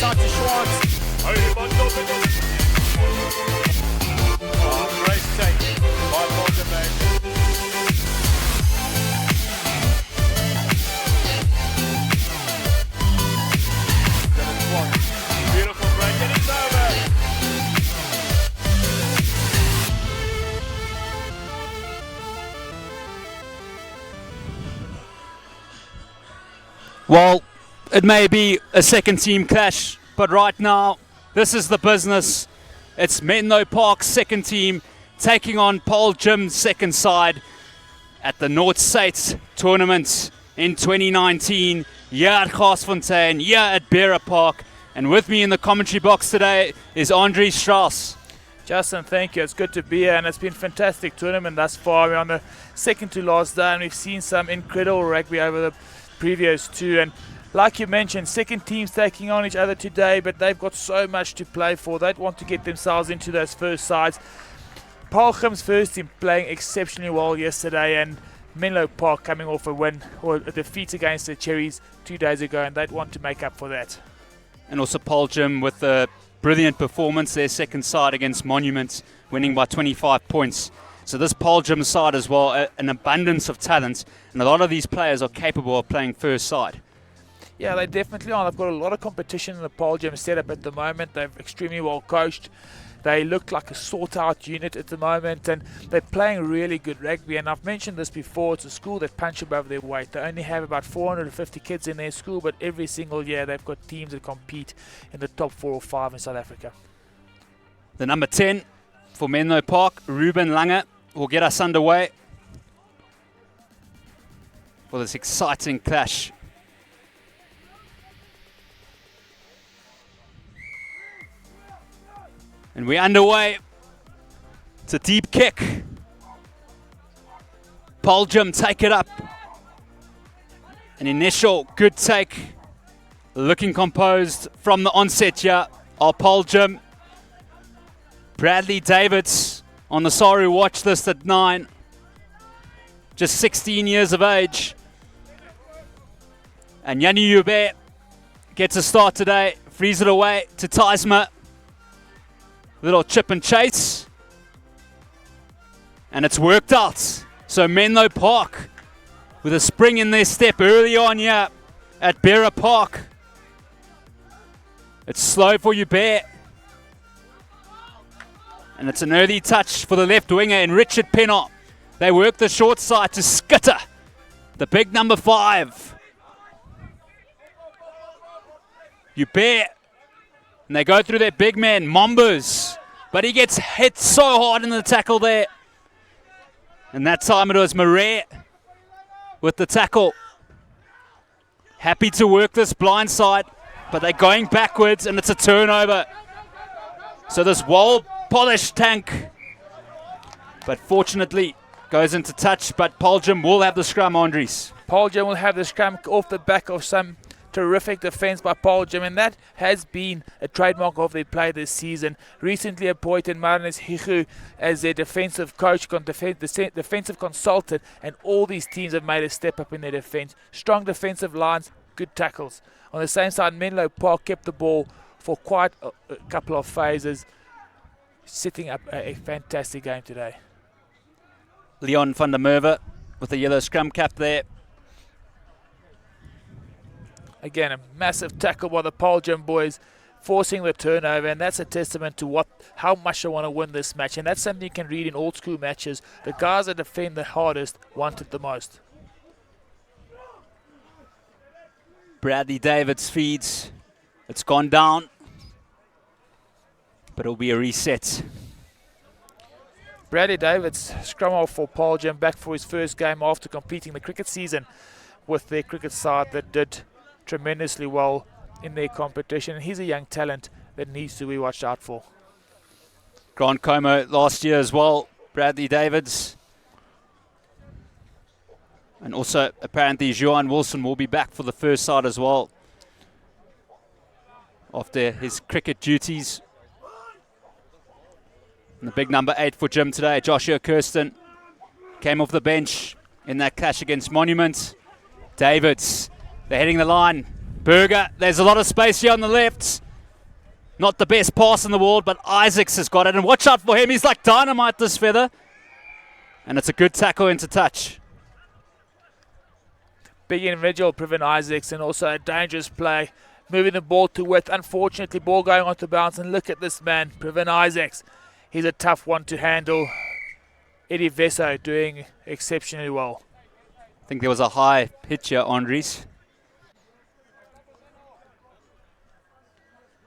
out to Schwartz. Oh, great take by Paarl. Beautiful break, and it's over. Well, it may be a second team clash, but right now, this is the business. It's Menlopark's second team taking on Paarl Gym's second side at the Noord tournament in 2019, here at Garsfontein, here at Menlopark. And with me in the commentary box today is Andre Strauss. Justin, thank you. It's good to be here, and it's been a fantastic tournament thus far. We're on the second to last day, and we've seen some incredible rugby over the previous two. And like you mentioned, second teams taking on each other today, but they've got so much to play for. They'd want to get themselves into those first sides. Paarl Gym's first team playing exceptionally well yesterday, and Menlopark coming off a win or a defeat against the Cherries 2 days ago, and they'd want to make up for that. And also Paarl Gym with a brilliant performance, their second side against Monument, winning by 25 points. So this Paarl Gym side as well, an abundance of talent, and a lot of these players are capable of playing first side. Yeah, they definitely are. They've got a lot of competition in the Paarl Gym setup at the moment. They're extremely well coached. They look like a sort-out unit at the moment, and they're playing really good rugby. And I've mentioned this before, it's a school that punch above their weight. They only have about 450 kids in their school, but every single year they've got teams that compete in the top 4 or 5 in South Africa. The number 10 for Menlopark, Ruben Lange, will get us underway for this exciting clash. And we're underway. It's a deep kick. Paarl Gym take it up. An initial good take. Looking composed from the onset here are Paarl Gym. Bradley Davids on the Saru watch list at 9. Just 16 years of age. And Yanni Hubert gets a start today. Frees it away to Tysma. Little chip and chase. And it's worked out. So Menlopark with a spring in their step early on here at Menlopark. It's slow for Hubert. And it's an early touch for the left winger in Richard Pennant. They work the short side to Skitter, the big number 5. Hubert. And they go through their big man, Mombers. But he gets hit so hard in the tackle there. And that time it was Marais with the tackle. Happy to work this blind side, but they're going backwards and it's a turnover. So this well-polished tank, but fortunately goes into touch, but Paarl Gym will have the scrum, Andries. Paarl Gym will have the scrum off the back of some terrific defense by Paarl Gym, and that has been a trademark of their play this season. Recently appointed Marnus Higu as their defensive coach, defensive consultant, and all these teams have made a step up in their defense. Strong defensive lines, good tackles. On the same side, Menlopark kept the ball for quite a couple of phases, setting up a fantastic game today. Leon van der Merwe with the yellow scrum cap there. Again, a massive tackle by the Paarl Gym boys, forcing the turnover, and that's a testament to how much they want to win this match. And that's something you can read in old school matches. The guys that defend the hardest want it the most. Bradley Davids feeds. It's gone down, but it'll be a reset. Bradley Davids, scrum off for Paarl Gym, back for his first game after completing the cricket season with their cricket side that did tremendously well in their competition. And he's a young talent that needs to be watched out for. Grant Como last year as well, Bradley Davids. And also apparently Johan Wilson will be back for the first side as well after his cricket duties. And the big number 8 for Gym today, Joshua Kirsten, came off the bench in that clash against Monument. Davids, they're heading the line. Berger, there's a lot of space here on the left. Not the best pass in the world, but Isaacs has got it. And watch out for him. He's like dynamite, this feather. And it's a good tackle into touch. Big individual, Priven Isaacs, and also a dangerous play. Moving the ball to width. Unfortunately, ball going on to bounce. And look at this man, Priven Isaacs. He's a tough one to handle. Eddie Vesso doing exceptionally well. I think there was a high pitch here, Andres.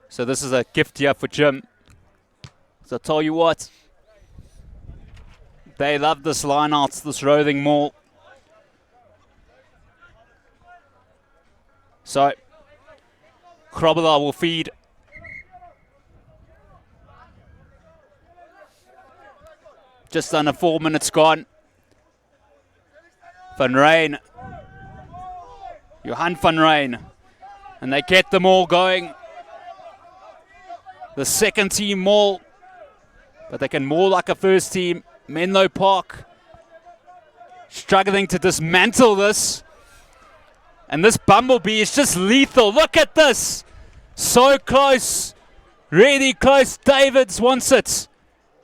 So this is a gift here for Jim. So I'll tell you what, they love this line out, this roving maul. So Krobela will feed. Just under 4 minutes gone. Van Rijn. Johan van Rijn. And they get them all going. The second team maul, but they can maul like a first team. Menlopark struggling to dismantle this. And this Bumblebee is just lethal. Look at this. So close. Really close. Davids wants it.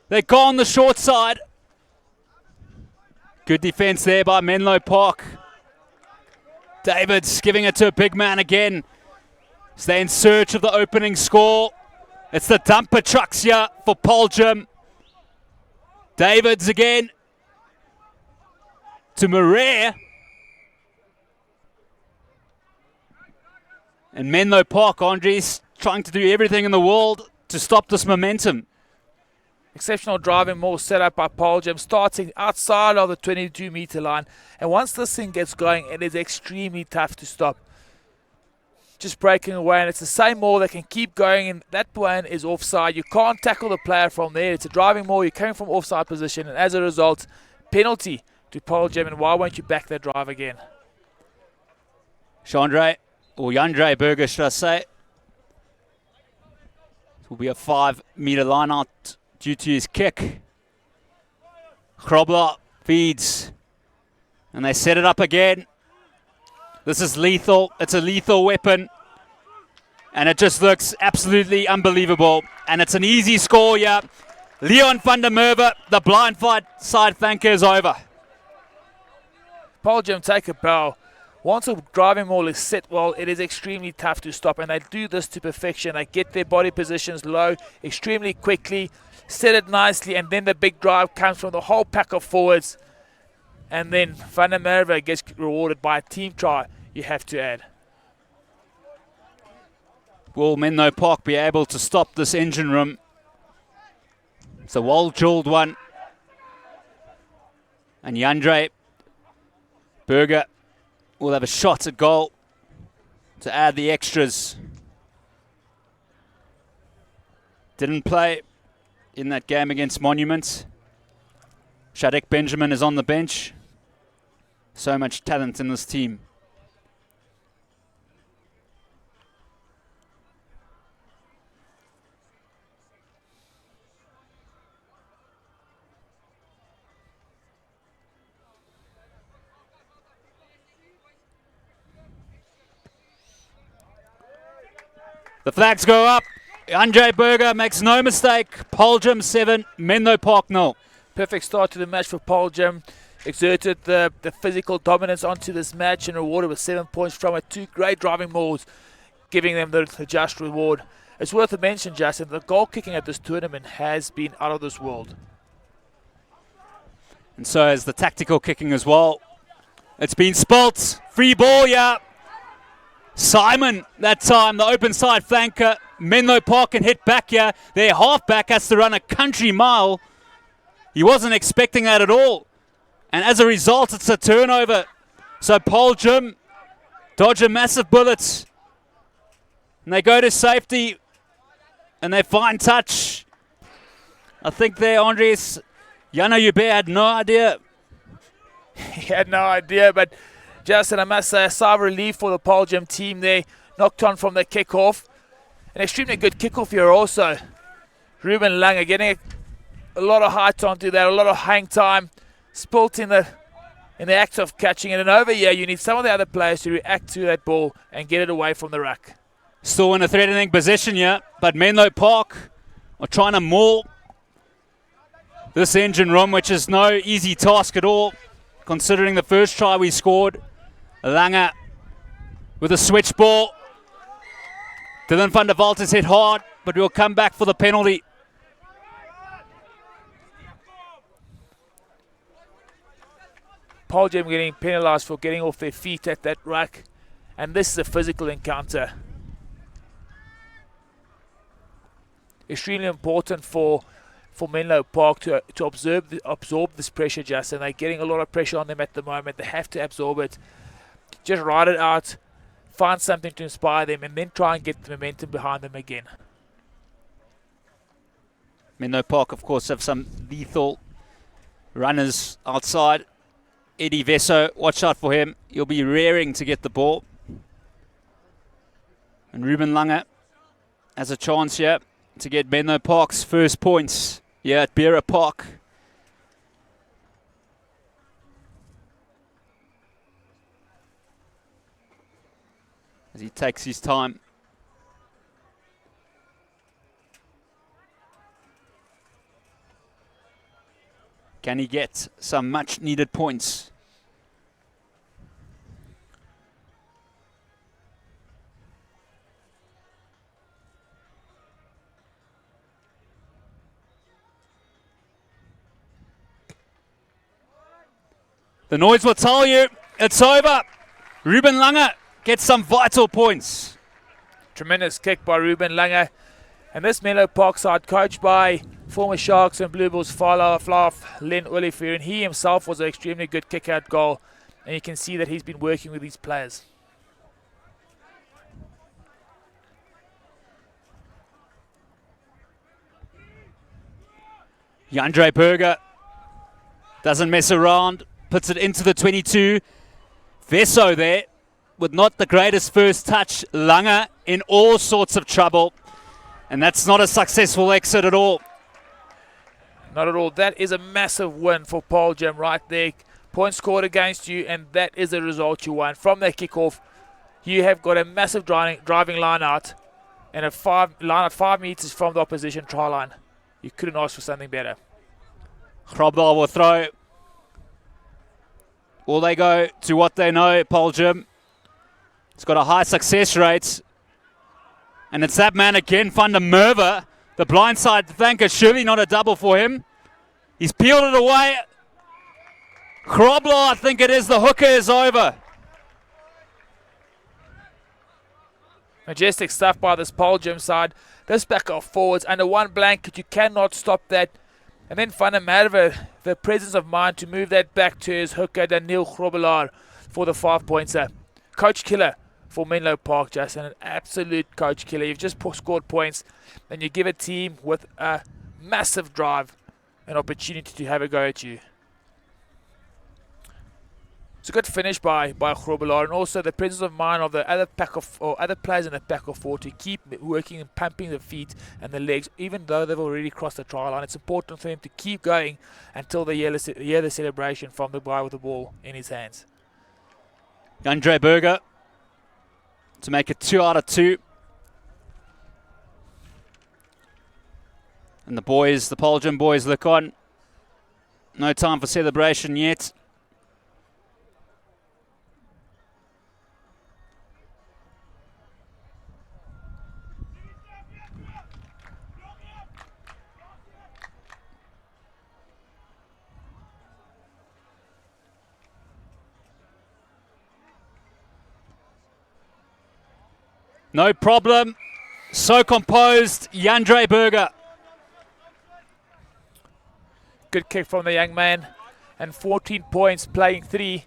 They go on the short side. Good defense there by Menlopark. Davids giving it to a big man again. Stay in search of the opening score. It's the dumper trucks here for Paarl Jim. Davids again to Marais. And Menlopark, Andres, trying to do everything in the world to stop this momentum. Exceptional driving maul set up by Paarl Jim, starting outside of the 22-meter line. And once this thing gets going, it is extremely tough to stop. Just breaking away, and it's the same maul that can keep going, and that one is offside. You can't tackle the player from there. It's a driving maul. You're coming from offside position, and as a result, penalty to Paarl Jim. And why won't you back that drive again? Chandre, or Jandre Burger, should I say. This will be a 5-meter line out due to his kick. Krobler feeds, and they set it up again. This is lethal. It's a lethal weapon. And it just looks absolutely unbelievable. And it's an easy score here. Leon van der Merwe, the blind side flanker is over. Paarl Jim take a bow. Once a driving maul is set well, it is extremely tough to stop. And they do this to perfection. They get their body positions low extremely quickly, set it nicely, and then the big drive comes from the whole pack of forwards. And then Van der Merwe gets rewarded by a team try, you have to add. Will Menlopark be able to stop this engine room? It's a well-drilled one. And Jandre Burger will have a shot at goal to add the extras. Didn't play in that game against Monument. Shadek Benjamin is on the bench. So much talent in this team. The flags go up. Andre Burger makes no mistake. Paarl Jim 7, Menlopark 0. Perfect start to the match for Paarl Jim. Exerted the physical dominance onto this match and rewarded with 7 points from it. 2 great driving mauls, giving them the just reward. It's worth a mention, Justin, the goal kicking at this tournament has been out of this world. And so has the tactical kicking as well. It's been spilt. Free ball, yeah. Simon, that time, the open side flanker. Menlopark can hit back here. Their halfback has to run a country mile. He wasn't expecting that at all. And as a result, it's a turnover. So Paarl Jim dodge a massive bullet. And they go to safety. And they find touch. I think there, Andres, Jana Hubert had no idea. He had no idea, but Justin, I must say, a sigh of relief for the Paarl Jim team there. Knocked on from the kickoff. An extremely good kickoff here also. Ruben Lange getting a lot of height onto that, a lot of hang time. Spilt in the act of catching it. And over here, you need some of the other players to react to that ball and get it away from the ruck. Still in a threatening position here, but Menlopark are trying to maul this engine room, which is no easy task at all, considering the first try we scored. Langer with a switch ball. Dylan van der Walt is hit hard, but we'll come back for the penalty. Paarl getting penalised for getting off their feet at that ruck, and this is a physical encounter. Extremely important for Menlopark to absorb this pressure, Justin. They're getting a lot of pressure on them at the moment. They have to absorb it. Just ride it out, find something to inspire them, and then try and get the momentum behind them again. Menlopark, of course, have some lethal runners outside. Eddie Vesso, watch out for him. He'll be raring to get the ball. And Ruben Langer has a chance here to get Menlopark's first points here at Beera Park. As he takes his time. Can he get some much needed points? The noise will tell you it's over. Ruben Langer gets some vital points. Tremendous kick by Ruben Langer. And this Menlopark side, coached by former Sharks and Blue Bulls fly-off Len Olivier, and he himself was an extremely good kick-out goal. And you can see that he's been working with these players. Jandre Berger doesn't mess around, puts it into the 22. Vesso there with not the greatest first touch. Langer in all sorts of trouble. And that's not a successful exit at all. Not at all. That is a massive win for Paarl right there. Points scored against you, and that is the result you want. From that kickoff, you have got a massive driving line out and a line out 5 meters from the opposition try line. You couldn't ask for something better. Grobler will throw. Will they go to what they know, Paarl Gym? It's got a high success rate. And it's that man again, Van der Merwe. The blindside flanker, surely not a double for him. He's peeled it away. Grobler, I think it is. The hooker is over. Majestic stuff by this Paarl side. This back off forwards under one blanket. You cannot stop that. And then Van der Merwe, the presence of mind to move that back to his hooker, Daniel Grobler, for the 5-pointer. Coach killer for Menlopark, Justin. An absolute coach killer. You've just scored points, and you give a team with a massive drive an opportunity to have a go at you. It's a good finish by Grobler, and also the presence of mind of the other players in the pack of four to keep working and pumping the feet and the legs, even though they've already crossed the try line. It's important for them to keep going until they hear the celebration from the guy with the ball in his hands. Jandre Berger to make it 2 out of 2. And the boys, the Paarl boys, look on. No time for celebration yet. No problem. So composed, Jandre Berger. Good kick from the young man. And 14 points, playing 3.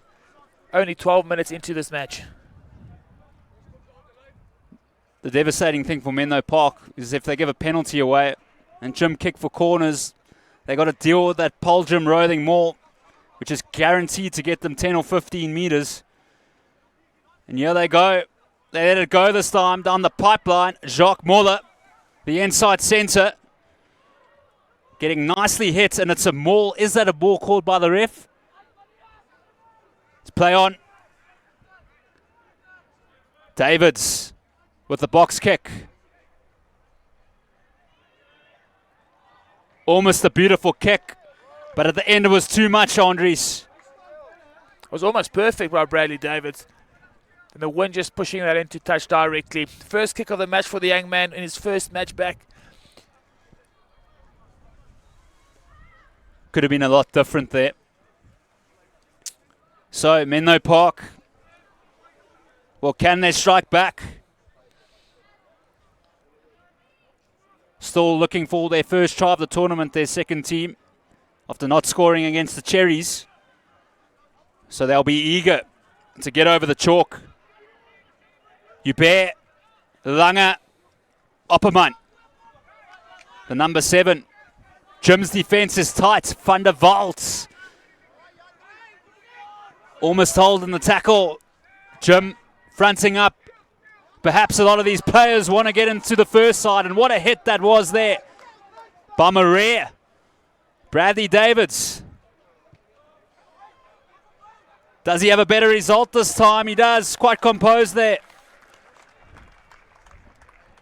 Only 12 minutes into this match. The devastating thing for Menlopark is if they give a penalty away and Jim kick for corners, they got to deal with that Paarl rolling maul, which is guaranteed to get them 10 or 15 meters. And here they go. They let it go this time down the pipeline. Jacques Muller, the inside centre, getting nicely hit, and it's a maul. Is that a ball called by the ref? Let's play on. Davids with the box kick. Almost a beautiful kick, but at the end it was too much, Andries. It was almost perfect by Bradley Davids. And the wind just pushing that into touch directly. First kick of the match for the young man in his first match back. Could have been a lot different there. So, Menlopark. Well, can they strike back? Still looking for their first try of the tournament, their second team, after not scoring against the Cherries. So they'll be eager to get over the chalk. Hubert, Lange, Opperman. The number 7. Jim's defense is tight. Van der Waals. Almost holding the tackle. Jim fronting up. Perhaps a lot of these players want to get into the first side, and what a hit that was there by Marais. Bradley Davids. Does he have a better result this time? He does. Quite composed there.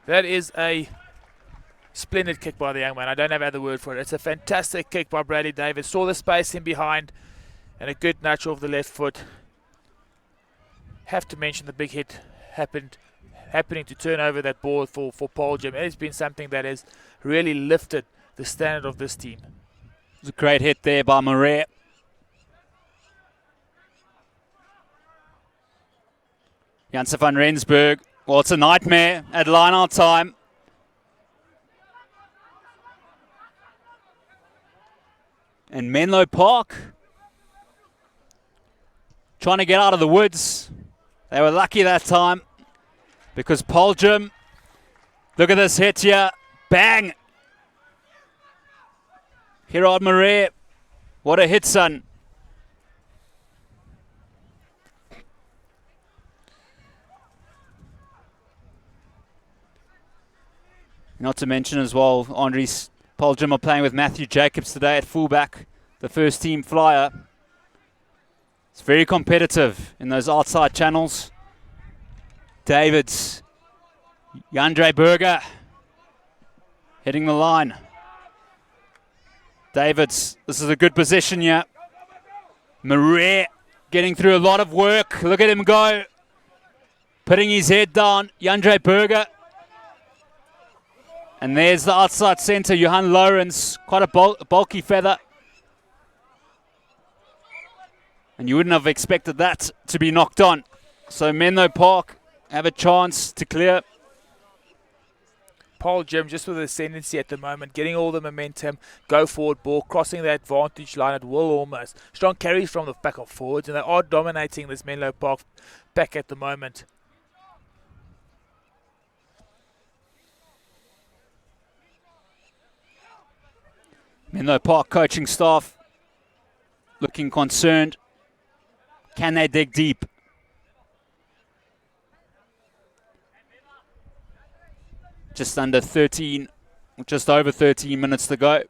That is a splendid kick by the young man. I don't have other word for it. It's a fantastic kick by Bradley Davids. Saw the space in behind and a good nudge off the left foot. Have to mention the big hit happening to turn over that ball for Paarl Jim. It has been something that has really lifted the standard of this team. It was a great hit there by Marais. Janse van Rensburg. Well, it's a nightmare at line-out time. And Menlopark trying to get out of the woods. They were lucky that time because Paarl Jim, look at this hit here. Bang! Gerard Marais. What a hit, son. Not to mention as well, Andries, Paarl Jim are playing with Matthew Jacobs today at fullback, the first team flyer. It's very competitive in those outside channels. Davids, Jandre Burger hitting the line. Davids, this is a good position here. Marais getting through a lot of work. Look at him go. Putting his head down. Jandre Burger. And there's the outside centre, Johan Lawrence. Quite a bulky feather. And you wouldn't have expected that to be knocked on. So Menlopark have a chance to clear. Paarl Jim just with the ascendancy at the moment, getting all the momentum, go forward ball, crossing the advantage line at will almost. Strong carries from the back of forwards, and they are dominating this Menlopark pack at the moment. Menlopark coaching staff looking concerned. Can they dig deep? Just under 13, just over 13 minutes to go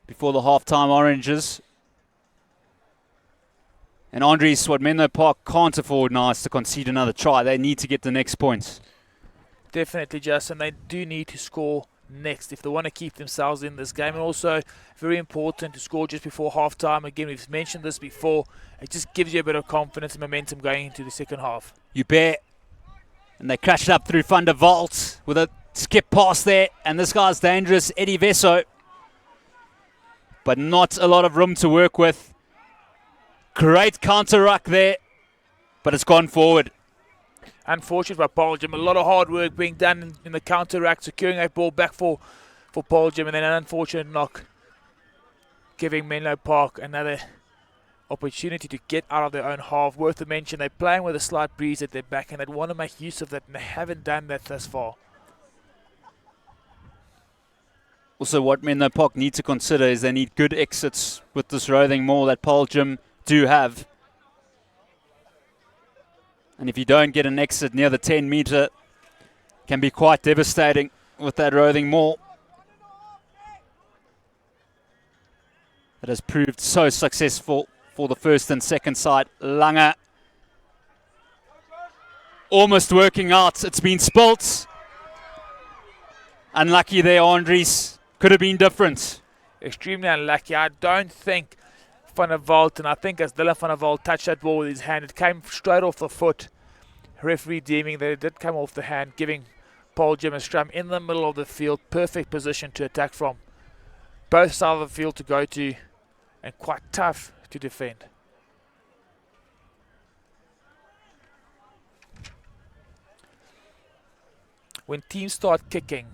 before the halftime oranges. And Andries, what Menlopark can't afford now is to concede another try. They need to get the next points. Definitely, Justin. They do need to score next if they want to keep themselves in this game, and also very important to score just before halftime. Again, we've mentioned this before. It just gives you a bit of confidence and momentum going into the second half. Hubert, and they crash it up through Van der Waals with a skip pass there, and this guy's dangerous, Eddie Vesso, but not a lot of room to work with. Great counter ruck there, but it's gone forward. Unfortunate by Paarl Jim. A lot of hard work being done in the counter rack, securing that ball back for Paarl Jim, and then an unfortunate knock, giving Menlopark another opportunity to get out of their own half. Worth the mention, they're playing with a slight breeze at their back, and they want to make use of that, and they haven't done that thus far. Also, what Menlopark need to consider is they need good exits with this roving maul that Paarl Jim do have. And if you don't get an exit near the 10 metre, can be quite devastating with that roving maul. It has proved so successful for the first and second side. Lange. almost working out. It's been spilt. Unlucky there, Andries. Could have been different. Extremely unlucky. I don't think Van der Walt, and I think as Dylan Van der Walt touched that ball with his hand, it came straight off the foot. Referee deeming that it did come off the hand, giving Paarl Jim a scrum in the middle of the field. Perfect position to attack from. Both sides of the field to go to, and quite tough to defend. When teams start kicking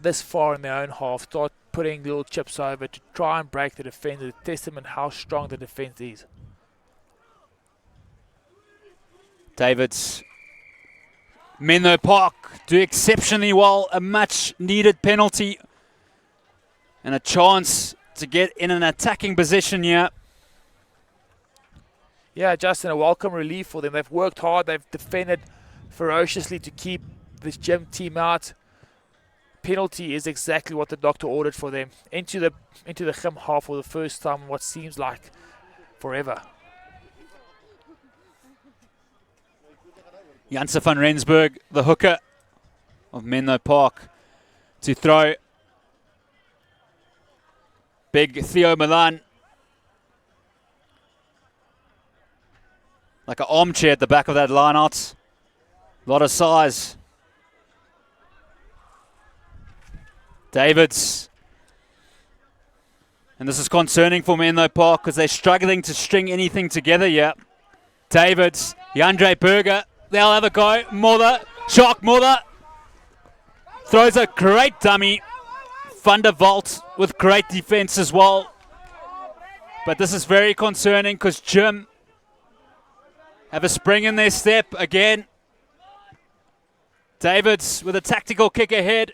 this far in their own half, start putting little chips over to try and break the defence, it's a testament how strong the defence is. Davids. Menlopark do exceptionally well. A much needed penalty and a chance to get in an attacking position here. Yeah, Justin, a welcome relief for them. They've worked hard. They've defended ferociously to keep this gym team out. Penalty is exactly what the doctor ordered for them. Into the gym half for the first time in what seems like forever. Janse van Rensburg, the hooker of Menlopark, to throw. Big Theo Milan. Like an armchair at the back of that line out. A lot of size. Davids. And this is concerning for Menlopark because they're struggling to string anything together here. Davids, Jandre Berger, they'll have a go. Mother, Shark Mother. Throws a great dummy. Van der Walt with great defense as well. But this is very concerning because Jim have a spring in their step again. Davids with a tactical kick ahead.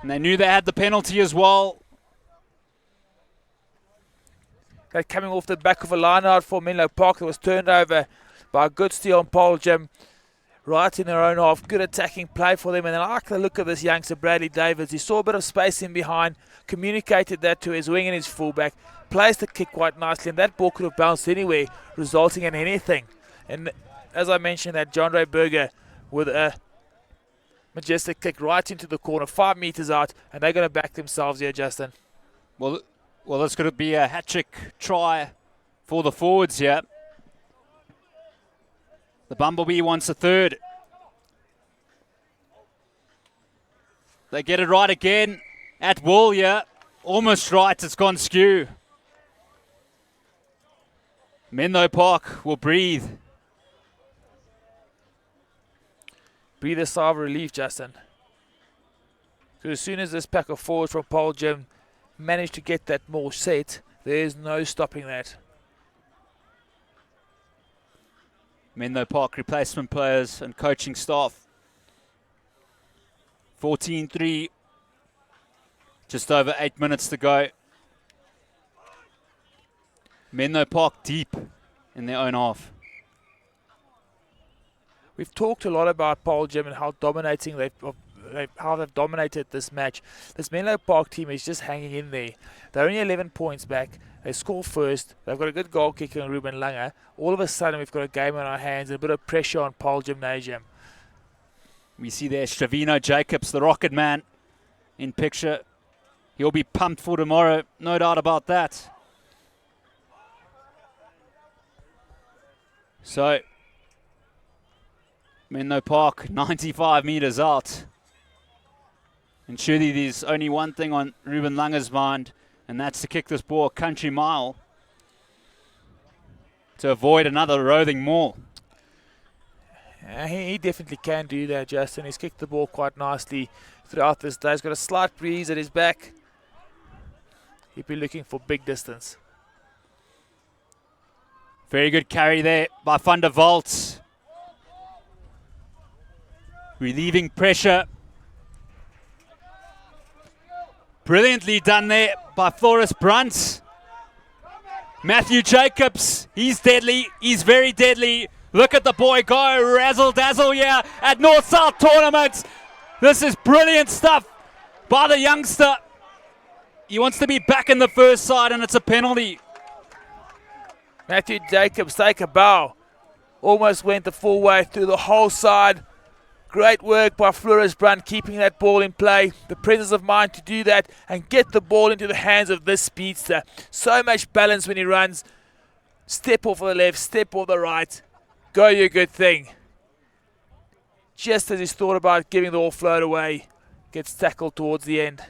And they knew they had the penalty as well. They're coming off the back of a line out for Menlopark that was turned over by a good steal on Paarl Jim. Right in their own half. Good attacking play for them. And I like the look of this youngster, Bradley Davids. He saw a bit of space in behind, communicated that to his wing and his fullback, placed the kick quite nicely, and that ball could have bounced anywhere, resulting in anything. And as I mentioned, that Jandre Berger with a majestic kick right into the corner, 5 meters out, and they're going to back themselves here, Justin. Well, this could be a hat-trick try for the forwards here. The Bumblebee wants a third. They get it right again at will here. Almost right, it's gone skew. Menlopark will breathe. Breathe a sigh of relief, Justin. Because as soon as this pack of forwards from Paarl Jim managed to get that more set, there's no stopping that. Menlopark replacement players and coaching staff. 14-3. Just over 8 minutes to go. Menlopark deep in their own half. We've talked a lot about Paarl Jim and how dominating how they've dominated this match. This Menlopark team is just hanging in there. They're only 11 points back. They score first. They've got a good goal kicker in Ruben Langer. All of a sudden, we've got a game on our hands and a bit of pressure on Paarl Gymnasium. We see there Stravino Jacobs, the rocket man, in picture. He'll be pumped for tomorrow, no doubt about that. So, Menlopark 95 meters out. And surely there's only one thing on Ruben Langer's mind, and that's to kick this ball a country mile to avoid another roving maul. He definitely can do that, Justin. He's kicked the ball quite nicely throughout this day. He's got a slight breeze at his back. He'd be looking for big distance. Very good carry there by Van der Walt. Relieving pressure. Brilliantly done there by Floris Brunt. Matthew Jacobs, he's deadly. He's very deadly. Look at the boy go, razzle dazzle here at North-South tournaments. This is brilliant stuff by the youngster. He wants to be back in the first side, and it's a penalty. Matthew Jacobs take a bow. Almost went the full way through the whole side. Great work by Flores Brunt keeping that ball in play. The presence of mind to do that and get the ball into the hands of this speedster. So much balance when he runs. Step off the left, step off the right. Go your good thing. Just as he's thought about giving the offload away, gets tackled towards the end.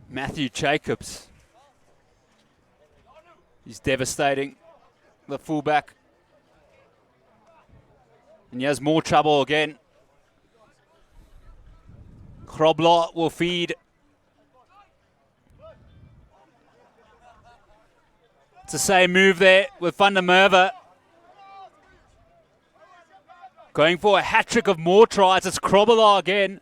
Matthew Jacobs. He's devastating. The fullback. And he has more trouble again. Grobler will feed. It's the same move there with Van der Merwe. Going for a hat-trick of more tries. It's Grobler again.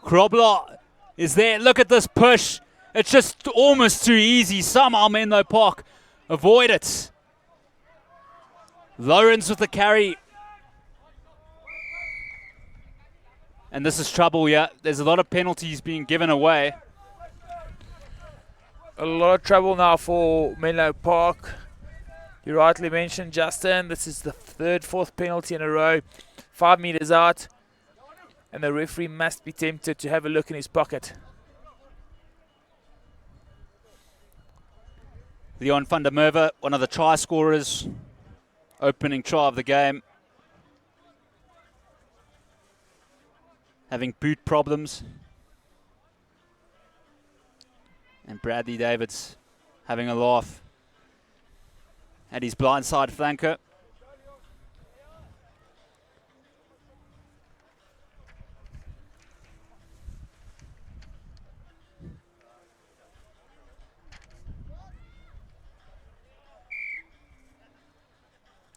Grobler is there. Look at this push. It's just almost too easy. Somehow Menlopark avoid it. Lawrence with the carry. And this is trouble, yeah. There's a lot of penalties being given away. A lot of trouble now for Menlopark. You rightly mentioned, Justin, this is the fourth penalty in a row. 5 meters out. And the referee must be tempted to have a look in his pocket. Leon van der Merwe, one of the try scorers. Opening try of the game. Having boot problems. And Bradley Davids having a laugh at his blindside flanker.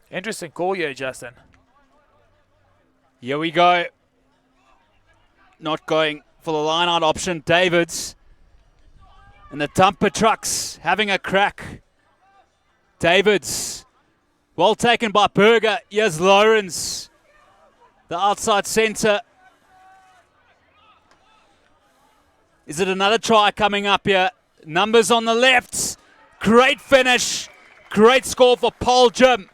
Interesting call here, Justin. Here we go. Not going for the line-out option. Davids. And the dumper trucks having a crack. Davids. Well taken by Berger. Here's Lawrence. The outside centre. Is it another try coming up here? Numbers on the left. Great finish. Great score for Paarl Jim.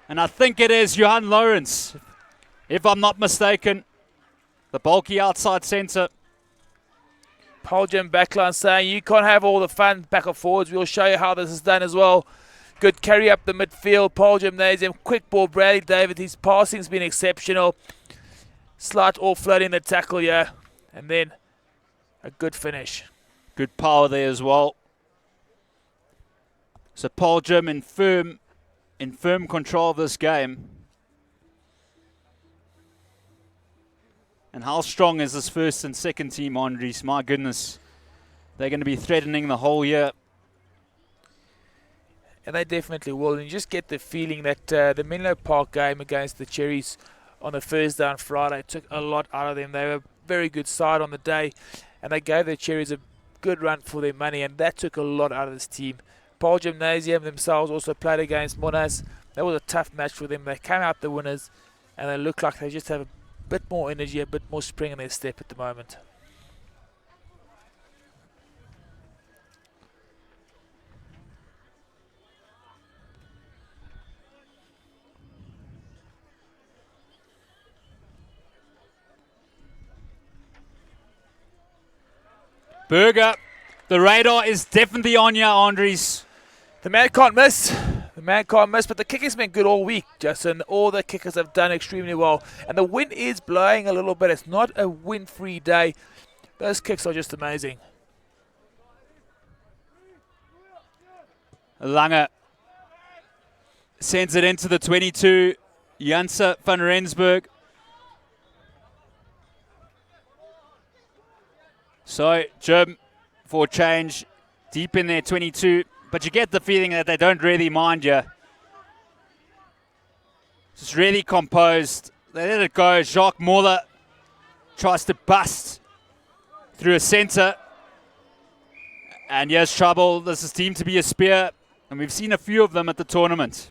And I think it is Johan Lawrence, if I'm not mistaken. The bulky outside centre. Paarl Jim backline saying, you can't have all the fun back and forwards. We'll show you how this is done as well. Good carry up the midfield. Paarl Gymnasium. Quick ball, Bradley David. His passing's been exceptional. Slight offloading the tackle here. And then a good finish. Good power there as well. So Paarl Jim in firm control of this game. And how strong is this first and second team, Andres? My goodness. They're going to be threatening the whole year. And they definitely will. And you just get the feeling that the Menlopark game against the Cherries on the Thursday and Friday took a lot out of them. They were a very good side on the day. And they gave the Cherries a good run for their money. And that took a lot out of this team. Paarl Gymnasium themselves also played against Monash. That was a tough match for them. They came out the winners. And they look like they just have a bit more energy, a bit more spring in their step at the moment. Berger, the radar is definitely on you, Andres. The man can't miss. The man can't miss, but the kicking's been good all week, Justin. All the kickers have done extremely well. And the wind is blowing a little bit. It's not a wind-free day. Those kicks are just amazing. Lange sends it into the 22. Janse van Rensburg. So, Jim for change, deep in their 22. But you get the feeling that they don't really mind you. It's really composed. They let it go. Jacques Muller tries to bust through a centre. And here's trouble. This is deemed to be a spear. And we've seen a few of them at the tournament.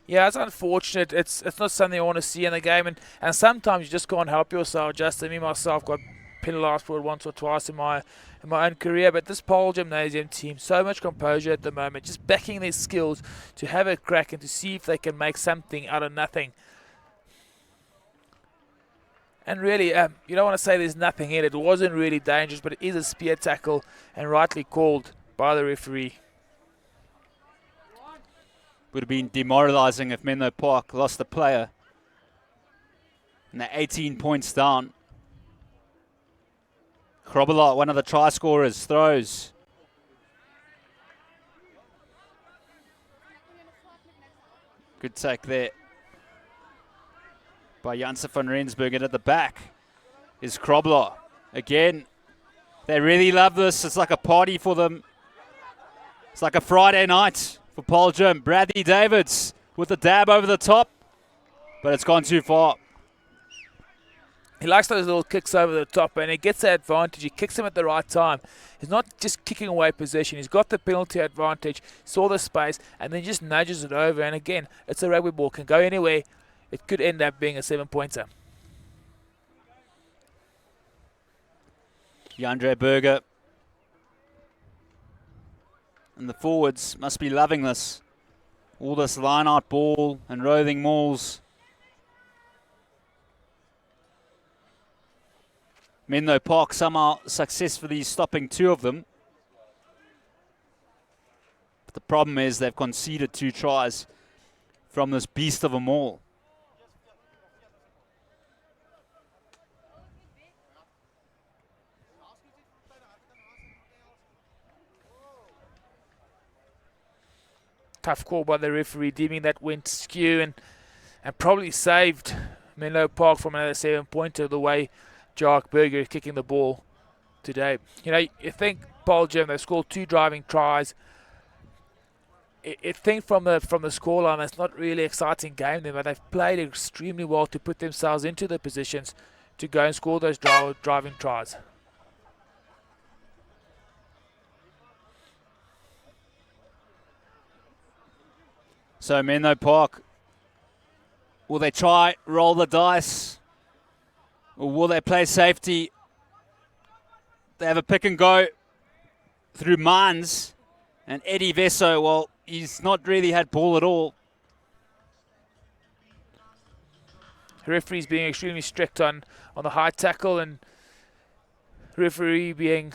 Yeah, it's unfortunate. It's not something I want to see in the game. And sometimes you just can't help yourself. Justin, me myself got penalised for it once or twice in my own career, but this Paarl Gymnasium team, so much composure at the moment, just backing their skills to have a crack and to see if they can make something out of nothing. And really, you don't want to say there's nothing in it. It wasn't really dangerous, but it is a spear tackle and rightly called by the referee. Would have been demoralising if Menlopark lost a player. And they're 18 points down. Grobelaar, one of the try scorers, throws. Good take there by Janse van Rensburg. And at the back is Grobelaar. Again, they really love this. It's like a party for them. It's like a Friday night for Paarl Gym. Bradley Davids with the dab over the top, but it's gone too far. He likes those little kicks over the top, and he gets the advantage. He kicks him at the right time. He's not just kicking away possession. He's got the penalty advantage, saw the space, and then just nudges it over. And again, it's a rugby ball. Can go anywhere. It could end up being a 7-pointer. Jandre Burger. And the forwards must be loving this. All this line-out ball and roving mauls. Menlopark somehow successfully stopping 2 of them. But the problem is they've conceded 2 tries from this beast of a maul. Tough call by the referee, deeming that went skew and probably saved Menlopark from another 7-pointer the way Jark Burger is kicking the ball today. You know, you think Paarl Gym, they've scored 2 driving tries. I think from the scoreline, it's not really an exciting game there, but they've played extremely well to put themselves into the positions to go and score those driving tries. So Menlopark, will they try roll the dice? Or will they play safety? They have a pick and go through Mans and Eddie Vesso. Well, he's not really had ball at all. The referee's being extremely strict on the high tackle, and referee being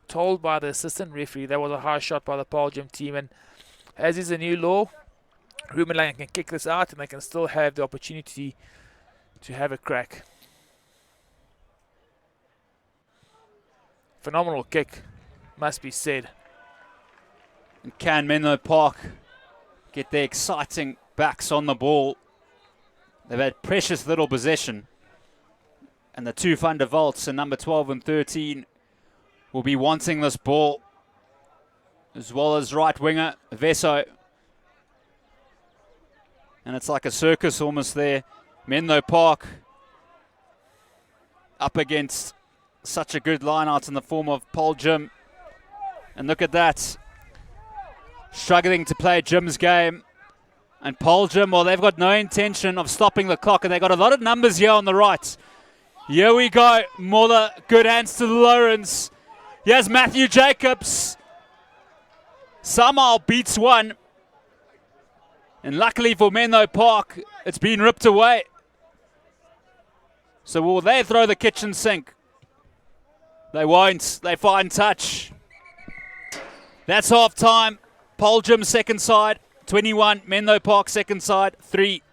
told by the assistant referee that was a high shot by the Paarl Gym team. And as is the new law, Rumelang can kick this out and they can still have the opportunity to have a crack. Phenomenal kick, must be said. And can Menlopark get their exciting backs on the ball? They've had precious little possession. And the 2 Van der Walts and number 12 and 13 will be wanting this ball, as well as right winger Vesso. And it's like a circus almost there. Menlopark up against such a good line out in the form of Paarl Gym. And look at that. Struggling to play Gym's game. And Paarl Gym, well, they've got no intention of stopping the clock. And they've got a lot of numbers here on the right. Here we go. Muller, good hands to Lawrence. Here's Matthew Jacobs. Somehow beats one. And luckily for Menlopark, it's been ripped away. So will they throw the kitchen sink? They won't. They find touch. That's half time. Paarl Gym second side, 21. Menlopark second side, 3.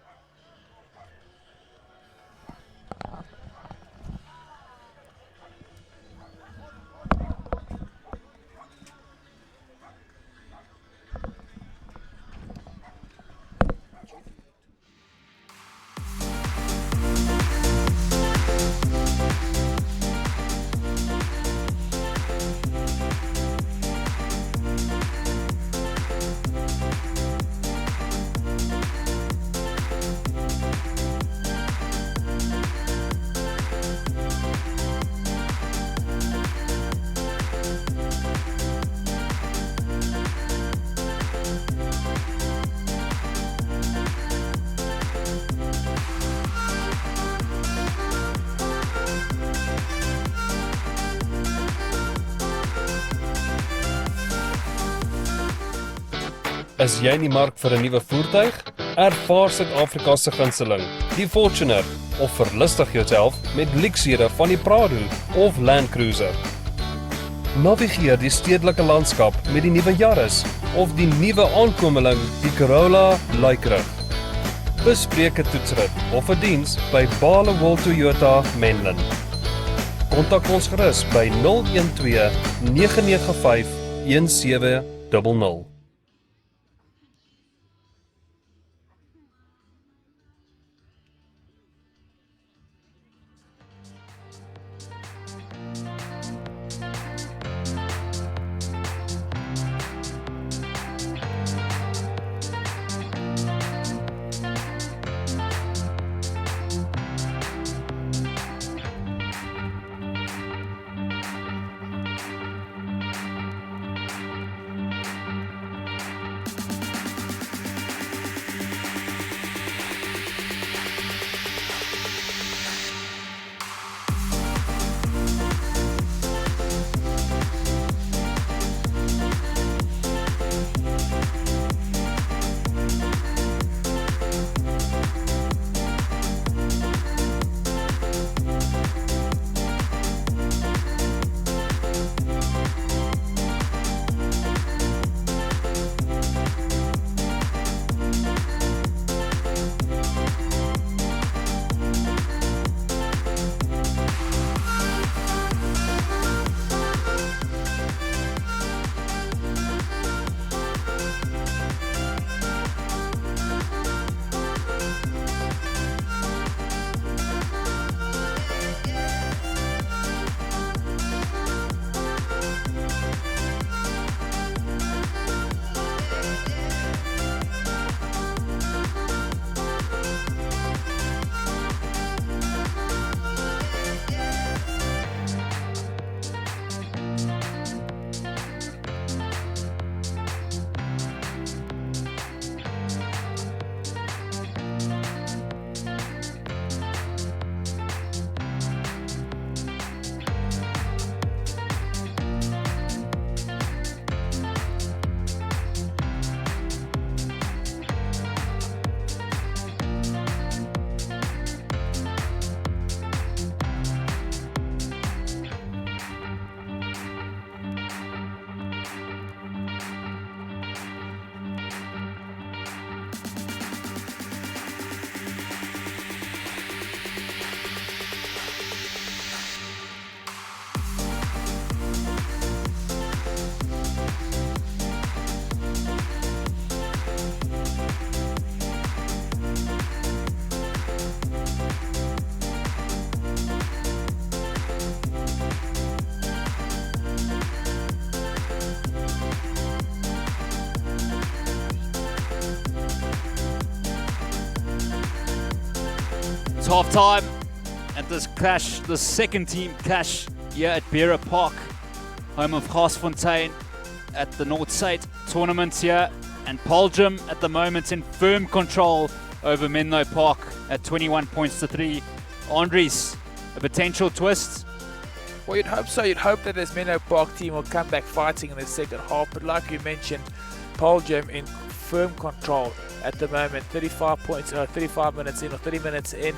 Is jy in die mark vir 'n nuwe voertuig? Ervaar Suid-Afrika se gunsteling, die Fortuner, of verlustig jouself met luksede van die Prado of Land Cruiser. Navigeer die stedelike landskap met die nuwe Yaris of die nuwe aankomeling, die Corolla Lykrug. Bespreek 'n toetsrit of 'n diens by Paarl Toyota Menlyn. Kontak ons gerus by 012 995 1700. It's half time at this clash, the second team clash here at Menlopark, home of Garsfontein at the Noord Suid tournament here. And Paarl at the moment in firm control over Menlopark at 21 points to 3. Andries, a potential twist. Well, you'd hope so. You'd hope that this Menlopark team will come back fighting in the second half. But like you mentioned, Paarl in firm control at the moment. 35 minutes in or 30 minutes in.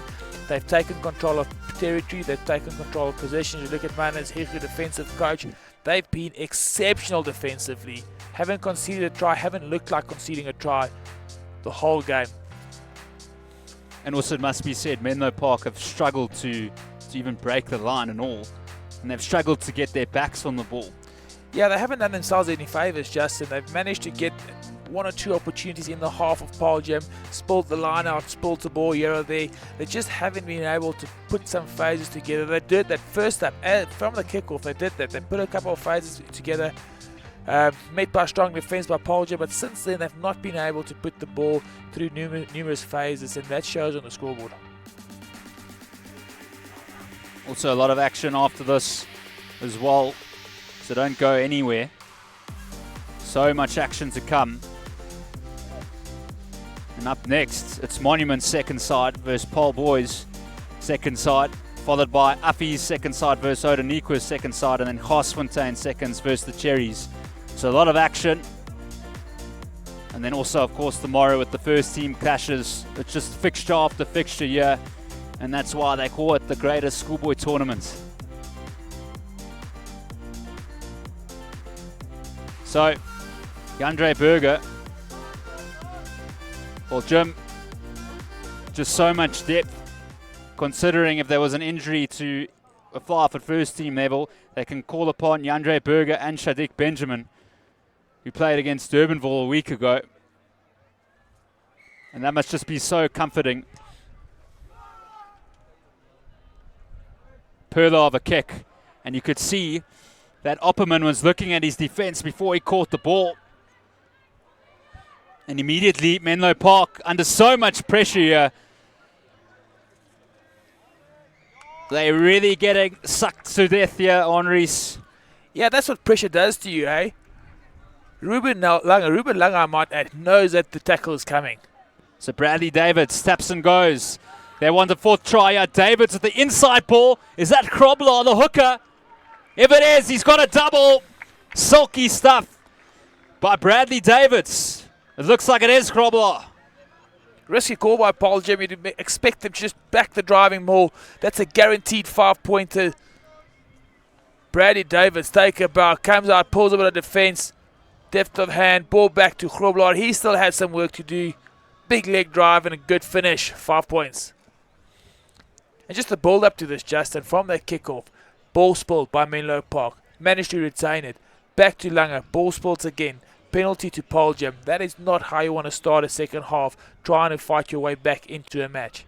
They've taken control of territory. They've taken control of possessions. You look at Manus, Higu, defensive coach. They've been exceptional defensively. Haven't conceded a try. Haven't looked like conceding a try the whole game. And also it must be said, Menlopark have struggled to even break the line and all. And they've struggled to get their backs on the ball. Yeah, they haven't done themselves any favours, Justin. They've managed to get one or two opportunities in the half of Paarl, spilled the line out, spilled the ball here or there. They just haven't been able to put some phases together. They did that first up from the kickoff. They did that. They put a couple of phases together, met by strong defence by Paarl, but since then they've not been able to put the ball through numerous phases, and that shows on the scoreboard. Also a lot of action after this as well, so don't go anywhere. So much action to come. And up next, it's Monument's second side versus Paarl Boys' second side, followed by Affy's second side versus Odanikwa's second side, and then Garsfontein seconds versus the Cherries. So a lot of action. And then also, of course, tomorrow with the first team clashes. It's just fixture after fixture here. And that's why they call it the greatest schoolboy tournament. So, Yandre Berger. Well, Jim, just so much depth. Considering if there was an injury to a flyer at first team level, they can call upon Yandre Berger and Shadik Benjamin, who played against Durbanville a week ago. And that must just be so comforting. Paarl of a kick. And you could see that Opperman was looking at his defense before he caught the ball. And immediately Menlopark under so much pressure here. They're really getting sucked to death here, Henri's. Yeah, that's what pressure does to you, eh? Ruben Langer might add, knows that the tackle is coming. So Bradley Davids taps and goes. They want a fourth try here. Davids with the inside ball. Is that Krobler, the hooker? If it is, he's got a double. Silky stuff by Bradley Davids. It looks like it is Krobler. Risky call by Paarl, Jimmy, to expect them to just back the driving more. That's a guaranteed 5-pointer. Bradley Davids take a bow, comes out, pulls a bit of defense. Depth of hand, ball back to Krobler. He still has some work to do. Big leg drive and a good finish, 5 points. And just the build up to this, Justin, from that kickoff. Ball spilled by Menlopark. Managed to retain it. Back to Langer. Ball spilled again. Penalty to Paarl, Jim. That is not how you want to start a second half, trying to fight your way back into a match.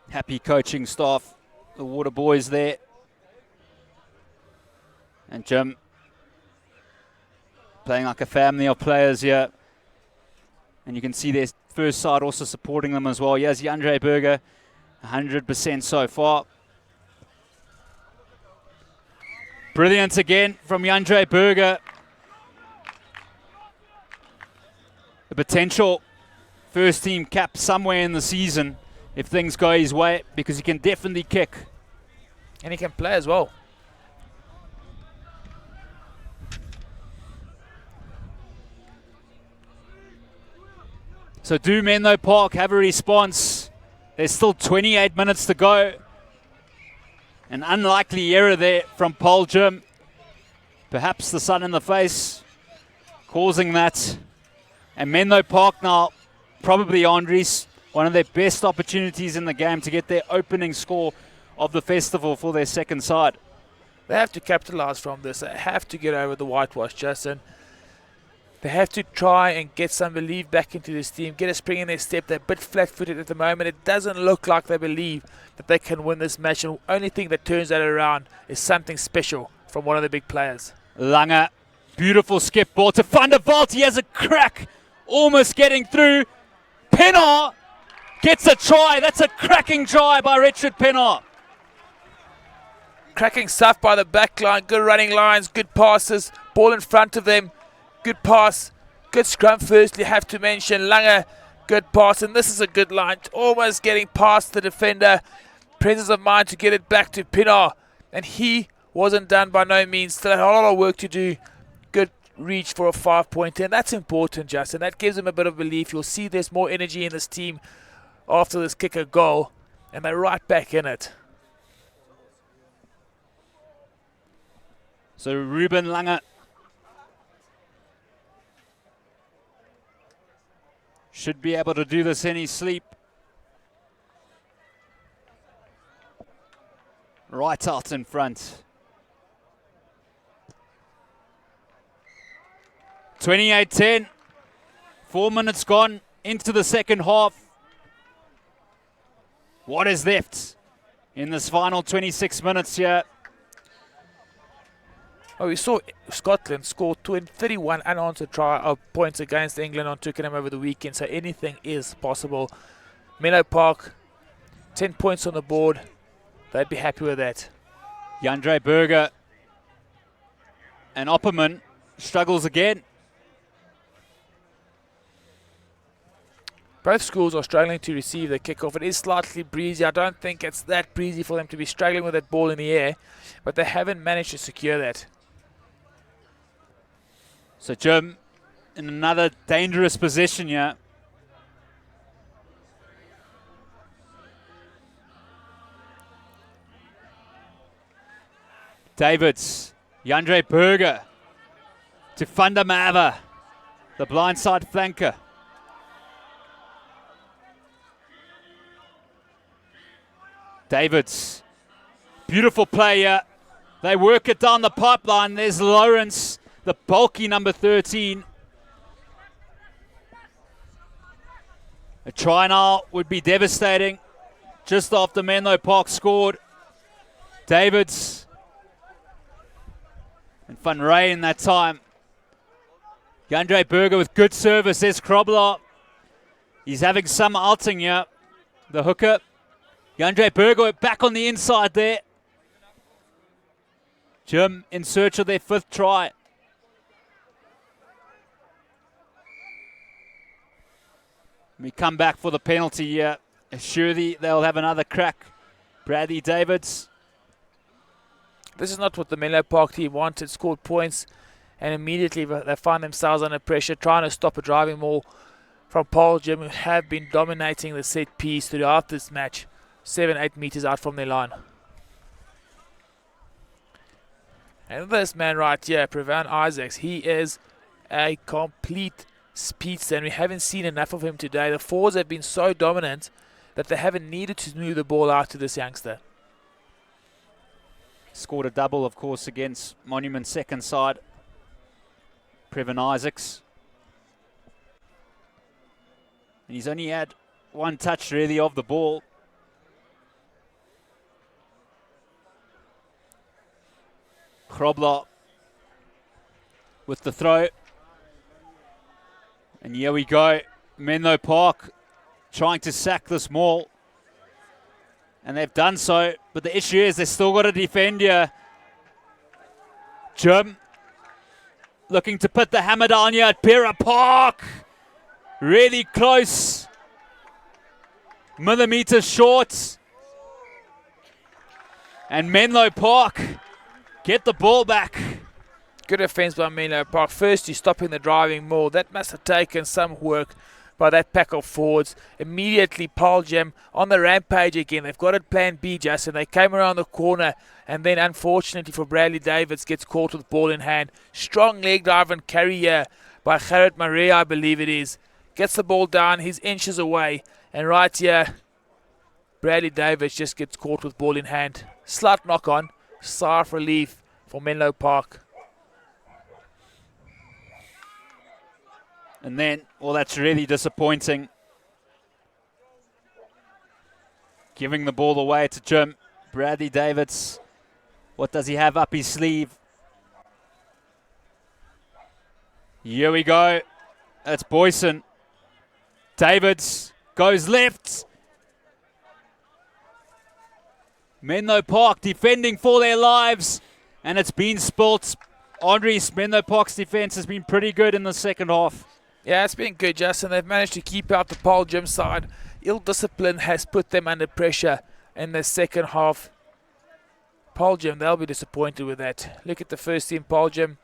Happy coaching staff, the Water Boys there. And Jim playing like a family of players here. And you can see their first side also supporting them as well. Yes, Yandre Berger, 100% so far. Brilliant again from Yandre Berger. The potential first team cap somewhere in the season if things go his way, because he can definitely kick. And he can play as well. So do Menlopark have a response? There's still 28 minutes to go. An unlikely error there from Paarl, Jim. Perhaps the sun in the face causing that. And Menlopark now, probably Andres, one of their best opportunities in the game to get their opening score of the festival for their second side. They have to capitalize from this. They have to get over the whitewash, Justin. They have to try and get some belief back into this team, get a spring in their step. They're a bit flat-footed at the moment. It doesn't look like they believe that they can win this match. And the only thing that turns that around is something special from one of the big players. Langer, beautiful skip ball to Van der Walt. He has a crack, almost getting through. Pienaar gets a try. That's a cracking try by Richard Pienaar. Cracking stuff by the back line. Good running lines, good passes. Ball in front of them. Good pass, good scrum firstly, have to mention. Langer, good pass, and this is a good line. Almost getting past the defender. Presence of mind to get it back to Pienaar. And he wasn't done by no means. Still had a lot of work to do. Good reach for a 5-pointer, and that's important, Justin. That gives him a bit of belief. You'll see there's more energy in this team after this kicker goal, and they're right back in it. So Ruben Langer should be able to do this in his sleep. Right out in front. 28-10. 4 minutes gone into the second half. What is left in this final 26 minutes here? Oh, we saw Scotland score 31 unanswered points against England on Twickenham over the weekend, so anything is possible. Menlopark, 10 points on the board. They'd be happy with that. Yandre Berger and Opperman struggles again. Both schools are struggling to receive the kickoff. It is slightly breezy. I don't think it's that breezy for them to be struggling with that ball in the air, but they haven't managed to secure that. So Jim in another dangerous position here. Davids, Jandre Burger to Van Mava, the blindside flanker. Davids, beautiful player. They work it down the pipeline. There's Lawrence, the bulky number 13. A try now would be devastating. Just after Menlopark scored. Davids and Van Ray in that time. Jandre Burger with good service. There's Krobler. He's having some outing here. The hooker. Jandre Burger back on the inside there. Jim in search of their 5th try. We come back for the penalty here. Surely they'll have another crack. Bradley Davids. This is not what the Menlopark team wanted. Scored points, and immediately they find themselves under pressure, trying to stop a driving maul from Paarl Jim, who have been dominating the set piece throughout this match. 7-8 meters out from their line. And this man right here, Prevan Isaacs, he is a complete speedster, and we haven't seen enough of him today. The forwards have been so dominant that they haven't needed to move the ball out to this youngster. Scored a double, of course, against Monument's second side. Prevan Isaacs. And he's only had one touch, really, of the ball. Krobler with the throw. And here we go. Menlopark trying to sack this maul. And they've done so. But the issue is they've still got to defend here. Jim looking to put the hammer down here at Pera Park. Really close. Millimeters short. And Menlopark get the ball back. Good defense by Menlopark. First, he's stopping the driving maul. That must have taken some work by that pack of forwards. Immediately, Paarl Jim on the rampage again. They've got a plan B, Justin. They came around the corner, and then unfortunately for Bradley Davids, gets caught with ball in hand. Strong leg drive and carry here by Gerrit Maria, I believe it is. Gets the ball down. He's inches away. And right here, Bradley Davids just gets caught with ball in hand. Slight knock on. Sigh of relief for Menlopark. And then, well, that's really disappointing. Giving the ball away to Jim. Bradley Davids. What does he have up his sleeve? Here we go. That's Boyson. Davids goes left. Menlopark defending for their lives. And it's been spilt. Andries, Menlopark's defense has been pretty good in the second half. Yeah, it's been good, Justin. They've managed to keep out the Paarl Jim side. Ill discipline has put them under pressure in the second half. Paarl Jim, they'll be disappointed with that. Look at the first team, Paarl Jim,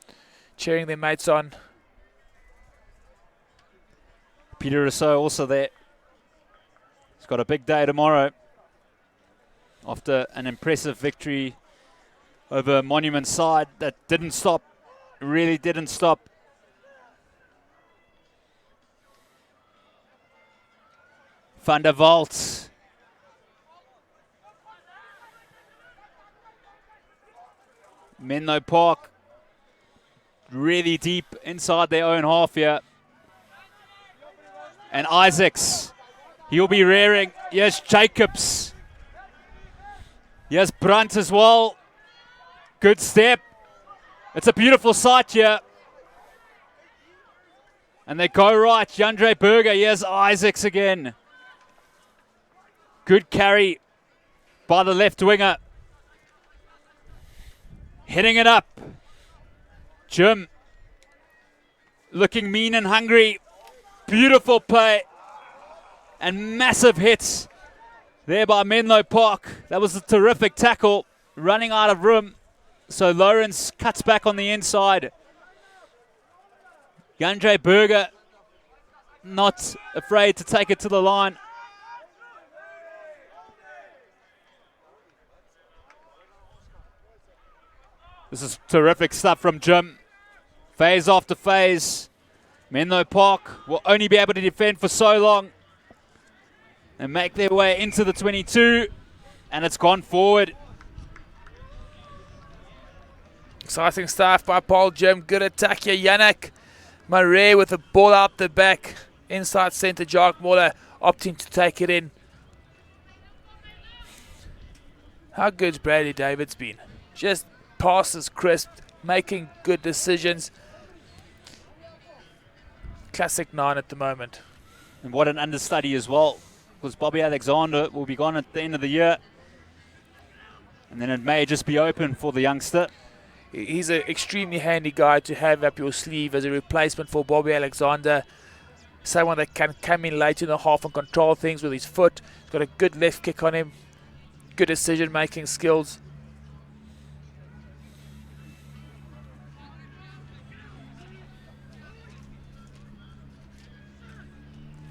cheering their mates on. Peter Rousseau also there. He's got a big day tomorrow after an impressive victory over Monument side that didn't stop, really didn't stop. Van der Walt. Menlopark really deep inside their own half here. And Isaacs, he'll be rearing. Yes, Jacobs. Yes, Brandt as well. Good step. It's a beautiful sight here. And they go right. Jandre Burger. Yes, Isaacs again. Good carry by the left winger. Hitting it up. Jim looking mean and hungry. Beautiful play. And massive hits there by Menlopark. That was a terrific tackle. Running out of room. So Lawrence cuts back on the inside. Jandre Burger not afraid to take it to the line. This is terrific stuff from Jim. Phase after phase. Menlopark will only be able to defend for so long and make their way into the 22, and it's gone forward. Exciting stuff by Paarl Jim. Good attack here. Yannick Marais with the ball out the back. Inside centre, Jacques Moller opting to take it in. How good's Bradley David's been? Just passes crisp, making good decisions. Classic 9 at the moment. And what an understudy as well, because Bobby Alexander will be gone at the end of the year. And then it may just be open for the youngster. He's an extremely handy guy to have up your sleeve as a replacement for Bobby Alexander. Someone that can come in late in the half and control things with his foot. He's got a good left kick on him. Good decision-making skills.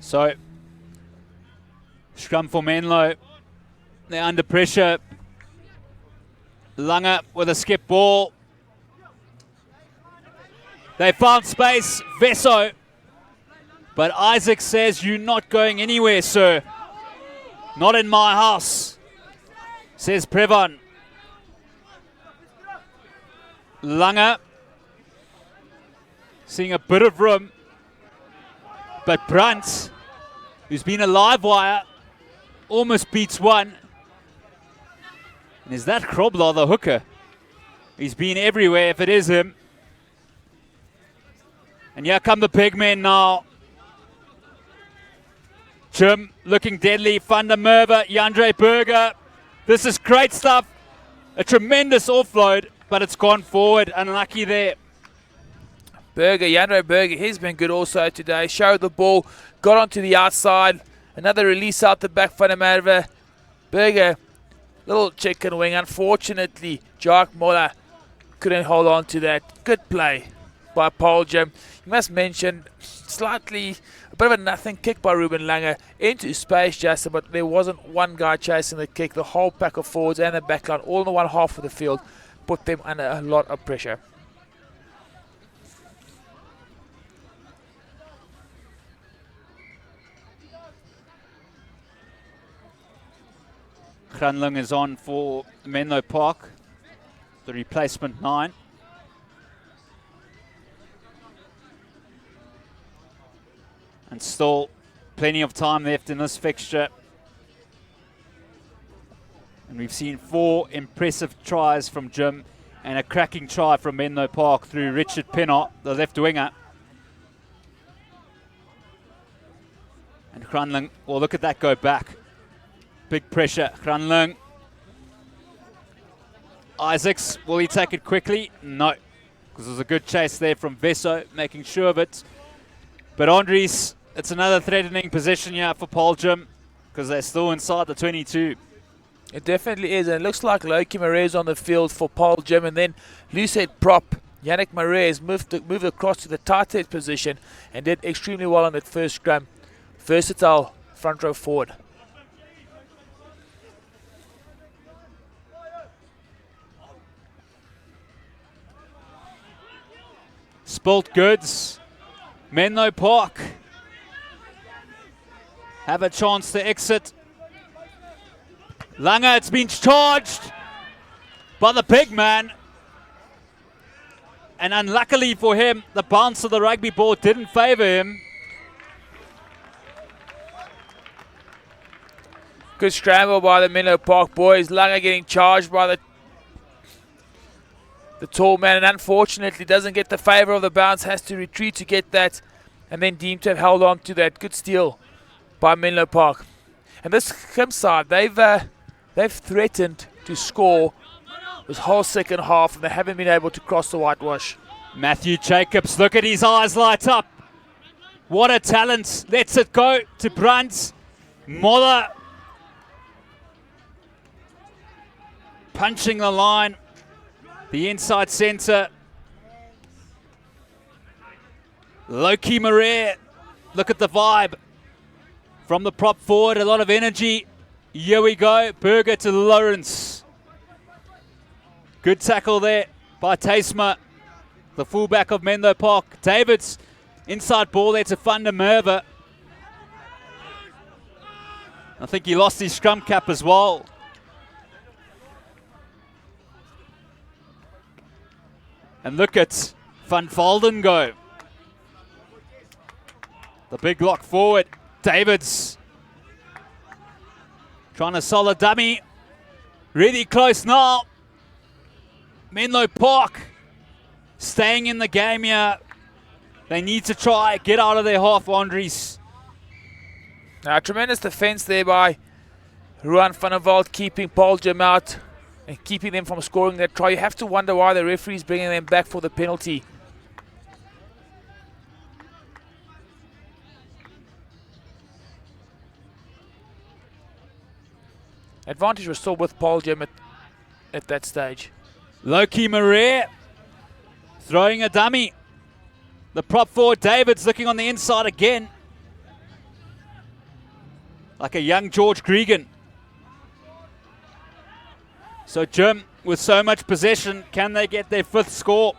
So, scrum for Menlo. They're under pressure. Lange with a skip ball. They found space. Vesso. But Isaac says, "You're not going anywhere, sir. Not in my house," says Prevan. Lange seeing a bit of room. But Brunt, who's been a live wire, almost beats one. And is that Krobler, the hooker? He's been everywhere if it is him. And here come the big men now. Jim looking deadly. Van der Merwe, Jandre Burger. This is great stuff. A tremendous offload, but it's gone forward. Unlucky there. Jandre Burger, he's been good also today. Showed the ball, got onto the outside. Another release out the back for the Merwe. Burger, little chicken wing. Unfortunately, Jacques Moller couldn't hold on to that. Good play by Paarl Jim. You must mention slightly a bit of a nothing kick by Ruben Lange into space, Justin, but there wasn't one guy chasing the kick. The whole pack of forwards and the backline, all in the one half of the field, put them under a lot of pressure. Granlung is on for Menlopark, the replacement 9. And still plenty of time left in this fixture. And we've seen 4 impressive tries from Jim and a cracking try from Menlopark through Richard Pinot, the left winger. And Granlung, well, look at that go back. Big pressure, Granlung. Isaacs, will he take it quickly? No, because there's a good chase there from Vesso, making sure of it. But Andries, it's another threatening position here for Paarl Jim, because they're still inside the 22. It definitely is, and it looks like Loki Marais is on the field for Paarl Jim, and then loosehead prop Yannick Marais moved across to the tight head position and did extremely well on that first scrum. Versatile front row forward. Spilt goods. Menlopark have a chance to exit. Lange, it's been charged by the big man. And unluckily for him, the bounce of the rugby ball didn't favour him. Good scramble by the Menlopark boys. Lange getting charged by the tall man, and unfortunately doesn't get the favour of the bounce, has to retreat to get that, and then deemed to have held on to that. Good steal by Menlopark. And this Kim side, they've threatened to score this whole second half, and they haven't been able to cross the whitewash. Matthew Jacobs, look at his eyes light up. What a talent. Lets it go to Brunt. Moller punching the line. The inside centre. Loki Marais, look at the vibe from the prop forward, a lot of energy. Here we go, Burger to Lawrence. Good tackle there by Tasma, the fullback of Menlopark. Davids, inside ball there to Van der Merwe. I think he lost his scrum cap as well. And look at Van Velden go. The big lock forward. Davids trying to solid dummy. Really close now. Menlopark staying in the game here. They need to try get out of their half boundaries. Tremendous defense there by Ruan van der Walt, keeping Paarl Jim out and keeping them from scoring that try. You have to wonder why the referee's bringing them back for the penalty. Advantage was still with Paarl Jim at that stage. Loki Marais throwing a dummy. The prop forward Davids looking on the inside again. Like a young George Gregan. So Jim, with so much possession, can they get their 5th score?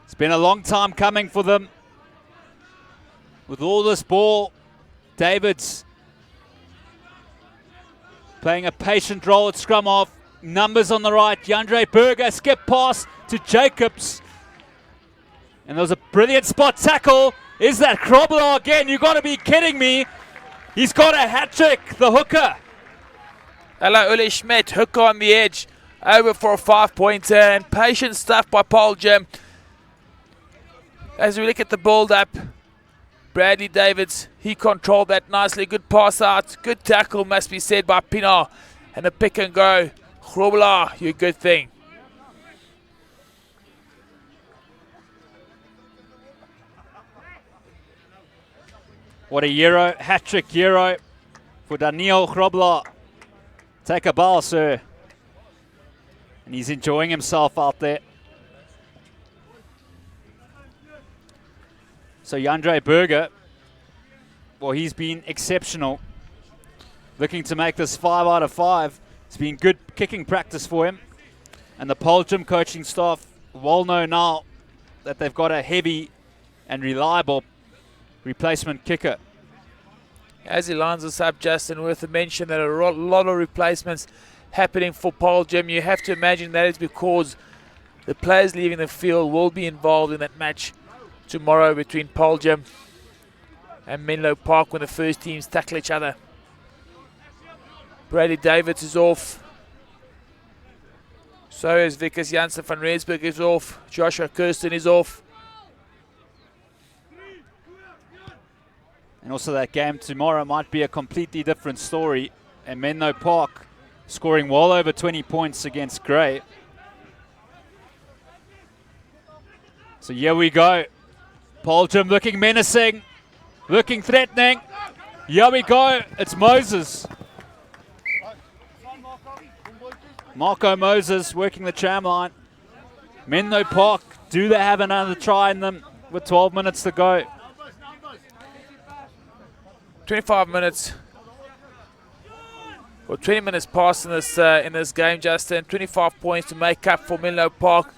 It's been a long time coming for them. With all this ball, Davids playing a patient role at scrum half. Numbers on the right. Yandre Burger, skip pass to Jacobs. And there was a brilliant spot tackle. Is that Krobler again? You got to be kidding me. He's got a hat trick, the hooker. Hello, Uli Schmidt, hooker on the edge. Over for a 5-pointer, and patient stuff by Paarl Jim. As we look at the build-up, Bradley Davids, he controlled that nicely. Good pass out, good tackle must be said by Pienaar. And a pick and go. Krobler, you good thing. What a Euro, hat-trick Euro for Daniel Krobler. Take a bow, sir. And he's enjoying himself out there. So Yandre Burger, well, he's been exceptional. Looking to make this 5 out of 5. It's been good kicking practice for him. And the Paarl Jim coaching staff well know now that they've got a heavy and reliable replacement kicker. As he lines us up, Justin, worth a mention that a lot of replacements happening for Paarl Jim. You have to imagine that is because the players leaving the field will be involved in that match tomorrow between Paarl Jim and Menlopark when the first teams tackle each other. Bradley Davids is off. So is Vickers Janssen van Rensburg is off. Joshua Kirsten is off. And also that game tomorrow might be a completely different story. And Menlopark scoring well over 20 points against Grey. So here we go. Paarl Jim looking menacing, looking threatening. Here we go. It's Moses. Marco Moses working the tram line. Menlopark, do they have another try in them with 12 minutes to go? 25 minutes, or 20 minutes passed in this game, Justin. 25 points to make up for Menlopark.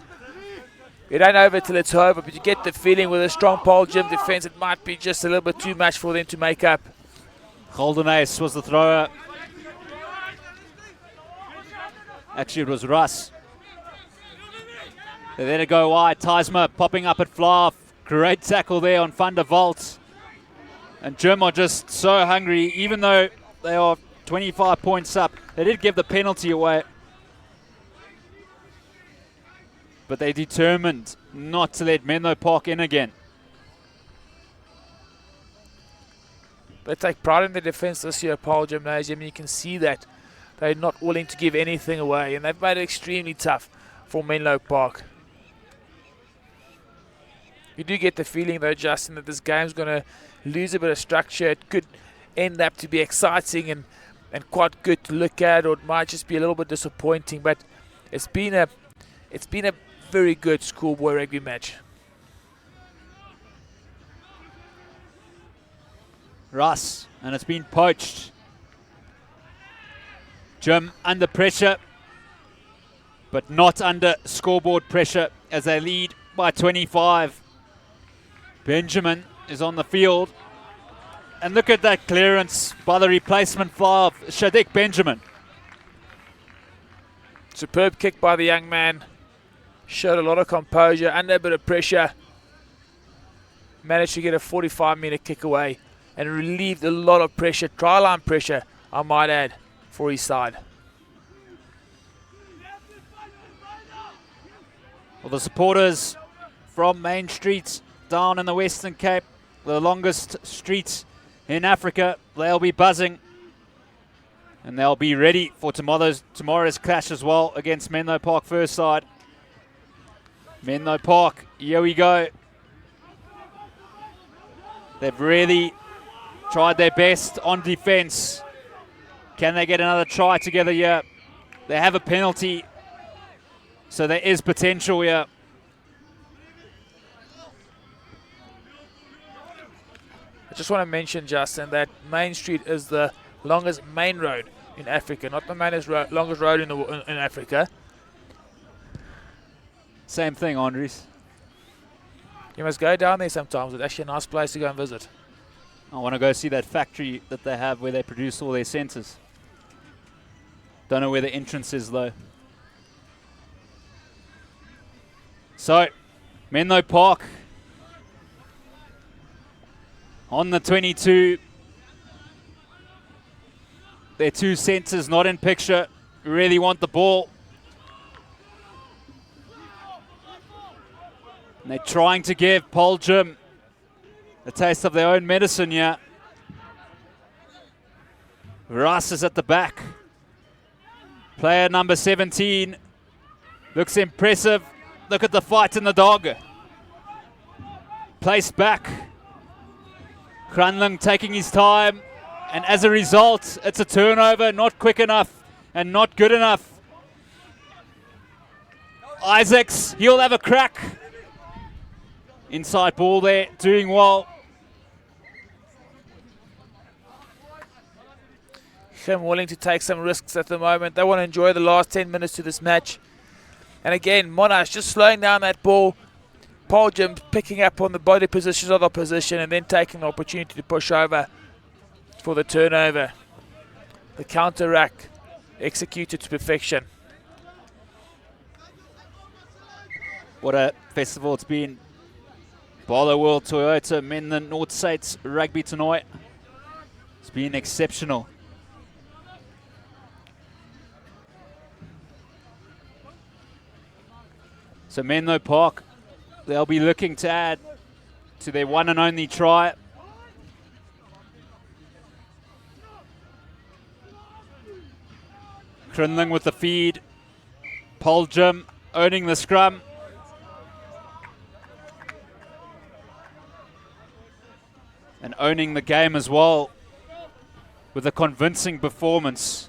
It ain't over till it's over, but you get the feeling with a strong Paarl Jim defense, it might be just a little bit too much for them to make up. Golden Ace was the thrower. Actually, it was Russ. They let it go wide. Tysma popping up at fly-off. Great tackle there on Van der Walt. And Jim are just so hungry, even though they are 25 points up. They did give the penalty away. But they're determined not to let Menlopark in again. They take pride in their defense this year, Paarl Gymnasium. You can see that they're not willing to give anything away, and they've made it extremely tough for Menlopark. You do get the feeling, though, Justin, that this game's going to lose a bit of structure. It could end up to be exciting and quite good to look at, or it might just be a little bit disappointing. But it's been a very good schoolboy rugby match. Russ, and it's been poached. Jim under pressure, but not under scoreboard pressure as they lead by 25. Benjamin is on the field. And look at that clearance by the replacement fly of Shadik Benjamin. Superb kick by the young man. Showed a lot of composure under a bit of pressure. Managed to get a 45-meter kick away and relieved a lot of pressure, try line pressure, I might add, for his side. Well, the supporters from Main Street down in the Western Cape, the longest streets in Africa, they'll be buzzing. And they'll be ready for tomorrow's clash as well against Menlopark first side. Menlopark, here we go. They've really tried their best on defense. Can they get another try together here? They have a penalty, so there is potential here. I just want to mention, Justin, that Main Street is the longest main road in Africa, not the longest road in Africa. Same thing, Andres. You must go down there sometimes. It's actually a nice place to go and visit. I want to go see that factory that they have where they produce all their sensors. Don't know where the entrance is though. So, Menlopark on the 22. Their two sensors not in picture. Really want the ball. And they're trying to give Paarl Jim a taste of their own medicine here. Russ is at the back. Player number 17 looks impressive. Look at the fight in the dog. Placed back. Kranling taking his time. And as a result, it's a turnover, not quick enough and not good enough. Isaacs, he'll have a crack. Inside ball there, doing well. Him willing to take some risks at the moment. They want to enjoy the last 10 minutes to this match. And again, Monash just slowing down that ball. Paarl Jim picking up on the body positions of the opposition and then taking the opportunity to push over for the turnover. The counter-rack executed to perfection. What a festival it's been. Barlow World Toyota Menlyn North States Rugby Toernooi. It's been exceptional. So Menlopark, they'll be looking to add to their one and only try. Kranling with the feed. Paarl Jim owning the scrum. And owning the game as well with a convincing performance.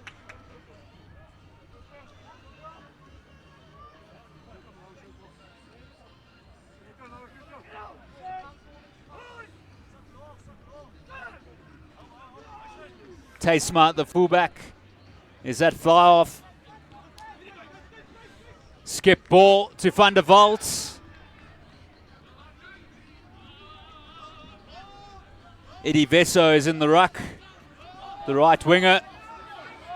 Tay Smart, the fullback, is that fly off. Skip ball to Van der Walt. Eddie Vesso is in the ruck, the right winger.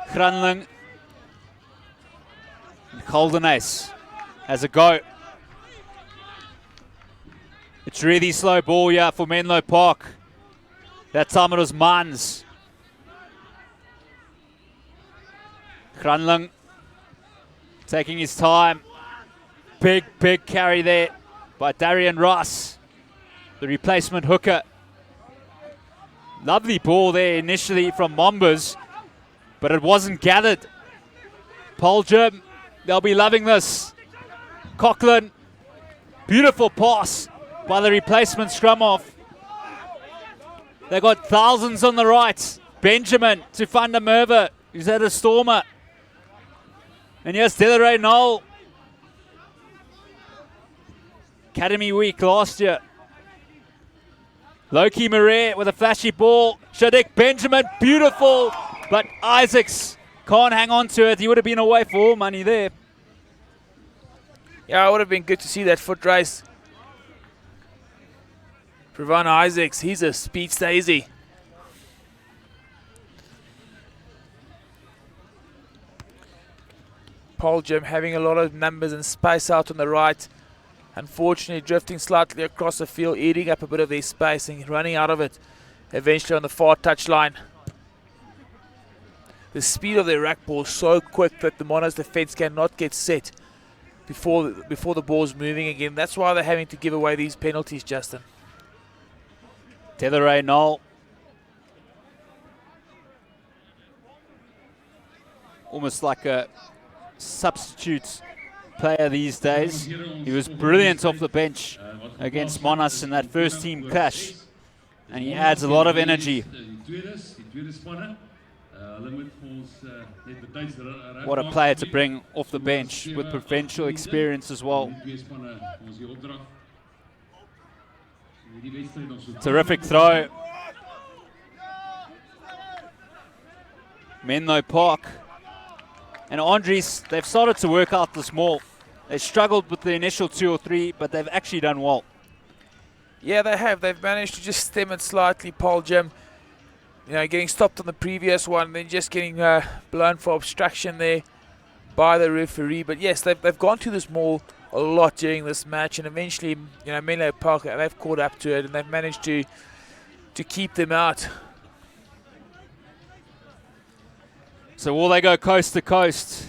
Kranling. Goldenace has a go. It's really slow ball here for Menlopark. That time it was Mans. Kranling taking his time. Big carry there by Darian Ross, the replacement hooker. Lovely ball there initially from Mombas, but it wasn't gathered. Paarl Jim, they'll be loving this. Coughlin, beautiful pass by the replacement scrum off. They got thousands on the right. Benjamin to Van der Merwe, who's had a stormer. And here's Delaray Knoll. Academy Week last year. Loki Marais with a flashy ball. Shadik Benjamin, beautiful. But Isaacs can't hang on to it. He would have been away for all money there. Yeah, it would have been good to see that foot race. Pravon Isaacs, he's a speedster, is he? Paarl Jim having a lot of numbers and space out on the right. Unfortunately, drifting slightly across the field, eating up a bit of their space and running out of it eventually on the far touchline. The speed of their rack ball is so quick that the Mona's defense cannot get set before the ball's moving again. That's why they're having to give away these penalties, Justin. Tetheray Noel. Almost like a substitute player these days. He was brilliant off the bench against Monas in that first team clash. And he adds a lot of energy. What a player to bring off the bench with provincial experience as well. Terrific throw. Menlopark and Andries, they've started to work out this maul. They struggled with the initial 2 or 3, but they've actually done well. Yeah, they have. They've managed to just stem it slightly, Paarl Jim. You know, getting stopped on the previous one, then just getting blown for obstruction there by the referee. But yes, they've gone to this maul a lot during this match, and eventually, you know, Menlopark, they've caught up to it, and they've managed to keep them out. So will they go coast to coast?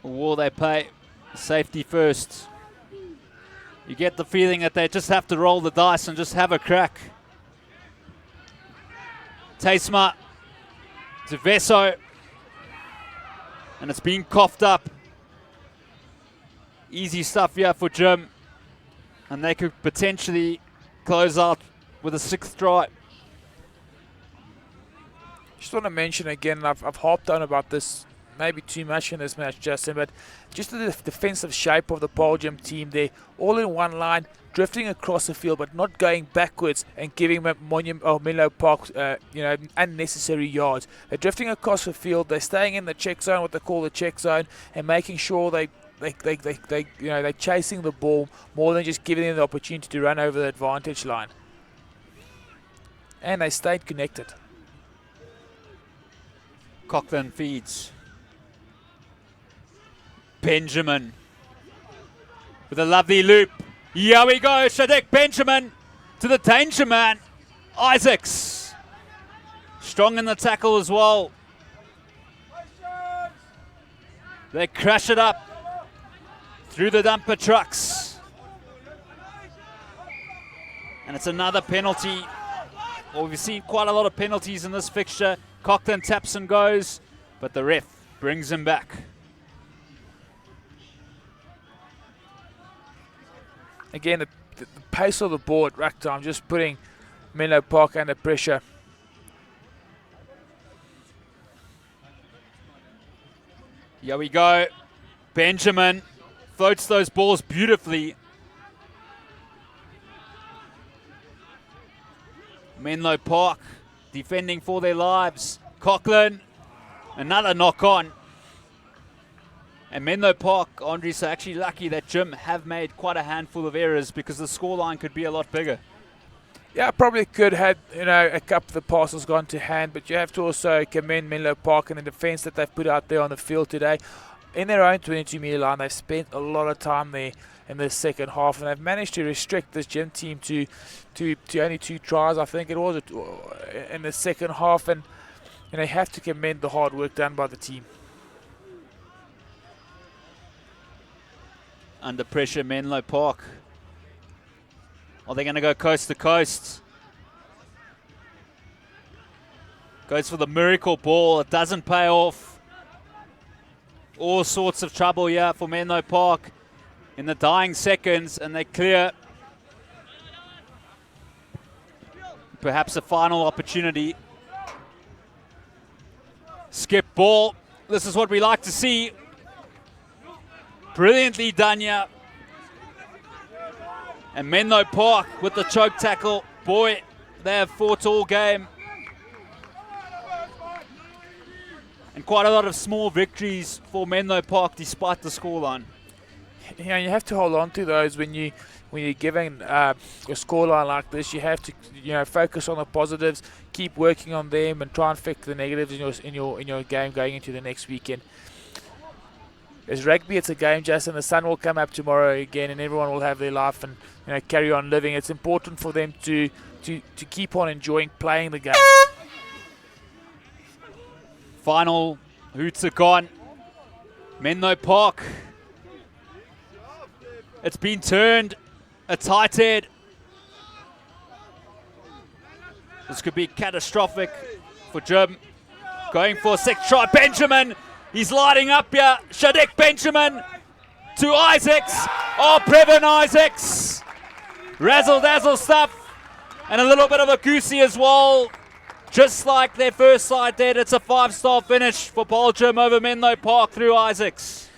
Or will they play safety first? You get the feeling that they just have to roll the dice and just have a crack. Tasma to Veso. And it's been coughed up. Easy stuff here for Jim. And they could potentially close out with a 6th try. Just want to mention again, I've harped on about this maybe too much in this match, Justin, but just the defensive shape of the Paarl Jim team there, all in one line, drifting across the field, but not going backwards and giving Menlopark, unnecessary yards. They're drifting across the field, they're staying in the check zone, what they call the check zone, and making sure they're chasing the ball more than just giving them the opportunity to run over the advantage line. And they stayed connected. Cochran feeds. Benjamin with a lovely loop. Here we go, Shadik Benjamin to the danger man, Isaacs. Strong in the tackle as well. They crash it up through the dumper trucks. And it's another penalty. Well, we've seen quite a lot of penalties in this fixture. Cochran taps and goes, but the ref brings him back. Again, the pace of the ball at rack time, just putting Menlopark under pressure. Here we go. Benjamin floats those balls beautifully. Menlopark defending for their lives. Cochran, another knock on. And Menlopark, Andries, are actually lucky that Jim have made quite a handful of errors because the scoreline could be a lot bigger. Yeah, probably could have, a couple of the passes gone to hand, but you have to also commend Menlopark and the defense that they've put out there on the field today. In their own 22-meter line, they've spent a lot of time there in the second half, and they've managed to restrict this Jim team to only 2 tries, I think it was, in the second half, and you have to commend the hard work done by the team. Under pressure, Menlopark. Are they going to go coast to coast? Goes for the miracle ball. It doesn't pay off. All sorts of trouble here for Menlopark in the dying seconds, and they clear. Perhaps a final opportunity. Skip ball. This is what we like to see. Brilliantly done here. And Menlopark with the choke tackle. Boy, they have fought all game. And quite a lot of small victories for Menlopark despite the scoreline. You know, you have to hold on to those when you're given a scoreline like this. You have to focus on the positives, keep working on them, and try and fix the negatives in your game going into the next weekend. As rugby, it's a game, Justin. The sun will come up tomorrow again, and everyone will have their life and carry on living. It's important for them to keep on enjoying playing the game. Final hoots are gone. Menlopark. It's been turned a tight head. This could be catastrophic for Jim. Going for a sixth try. Benjamin. He's lighting up here. Shadik Benjamin to Isaacs. Oh, Previn Isaacs. Razzle dazzle stuff. And a little bit of a goosey as well. Just like their first side did, it's a 5-star finish for Paarl Jim over Menlopark through Isaacs.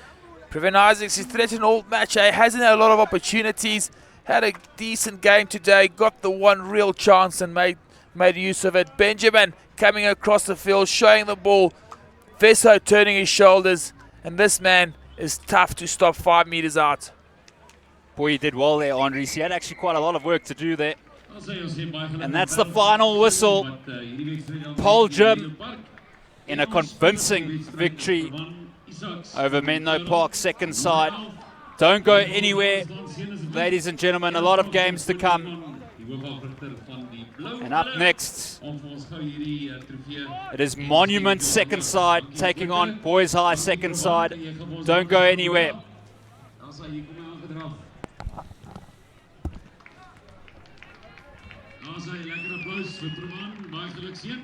Previn Isaacs is threatened all match. Hasn't had a lot of opportunities. Had a decent game today. Got the one real chance and made use of it. Benjamin coming across the field, showing the ball. Veso turning his shoulders. And this man is tough to stop 5 meters out. Boy, he did well there, Andres. He had actually quite a lot of work to do there. And that's the final whistle. Paarl Jim in a convincing victory over Menlopark second side. Don't go anywhere, ladies and gentlemen. A lot of games to come. And up next, it is Monument second side taking on Boys High second side. Don't go anywhere. Lekker applaus vir Truman, baie geluk seën.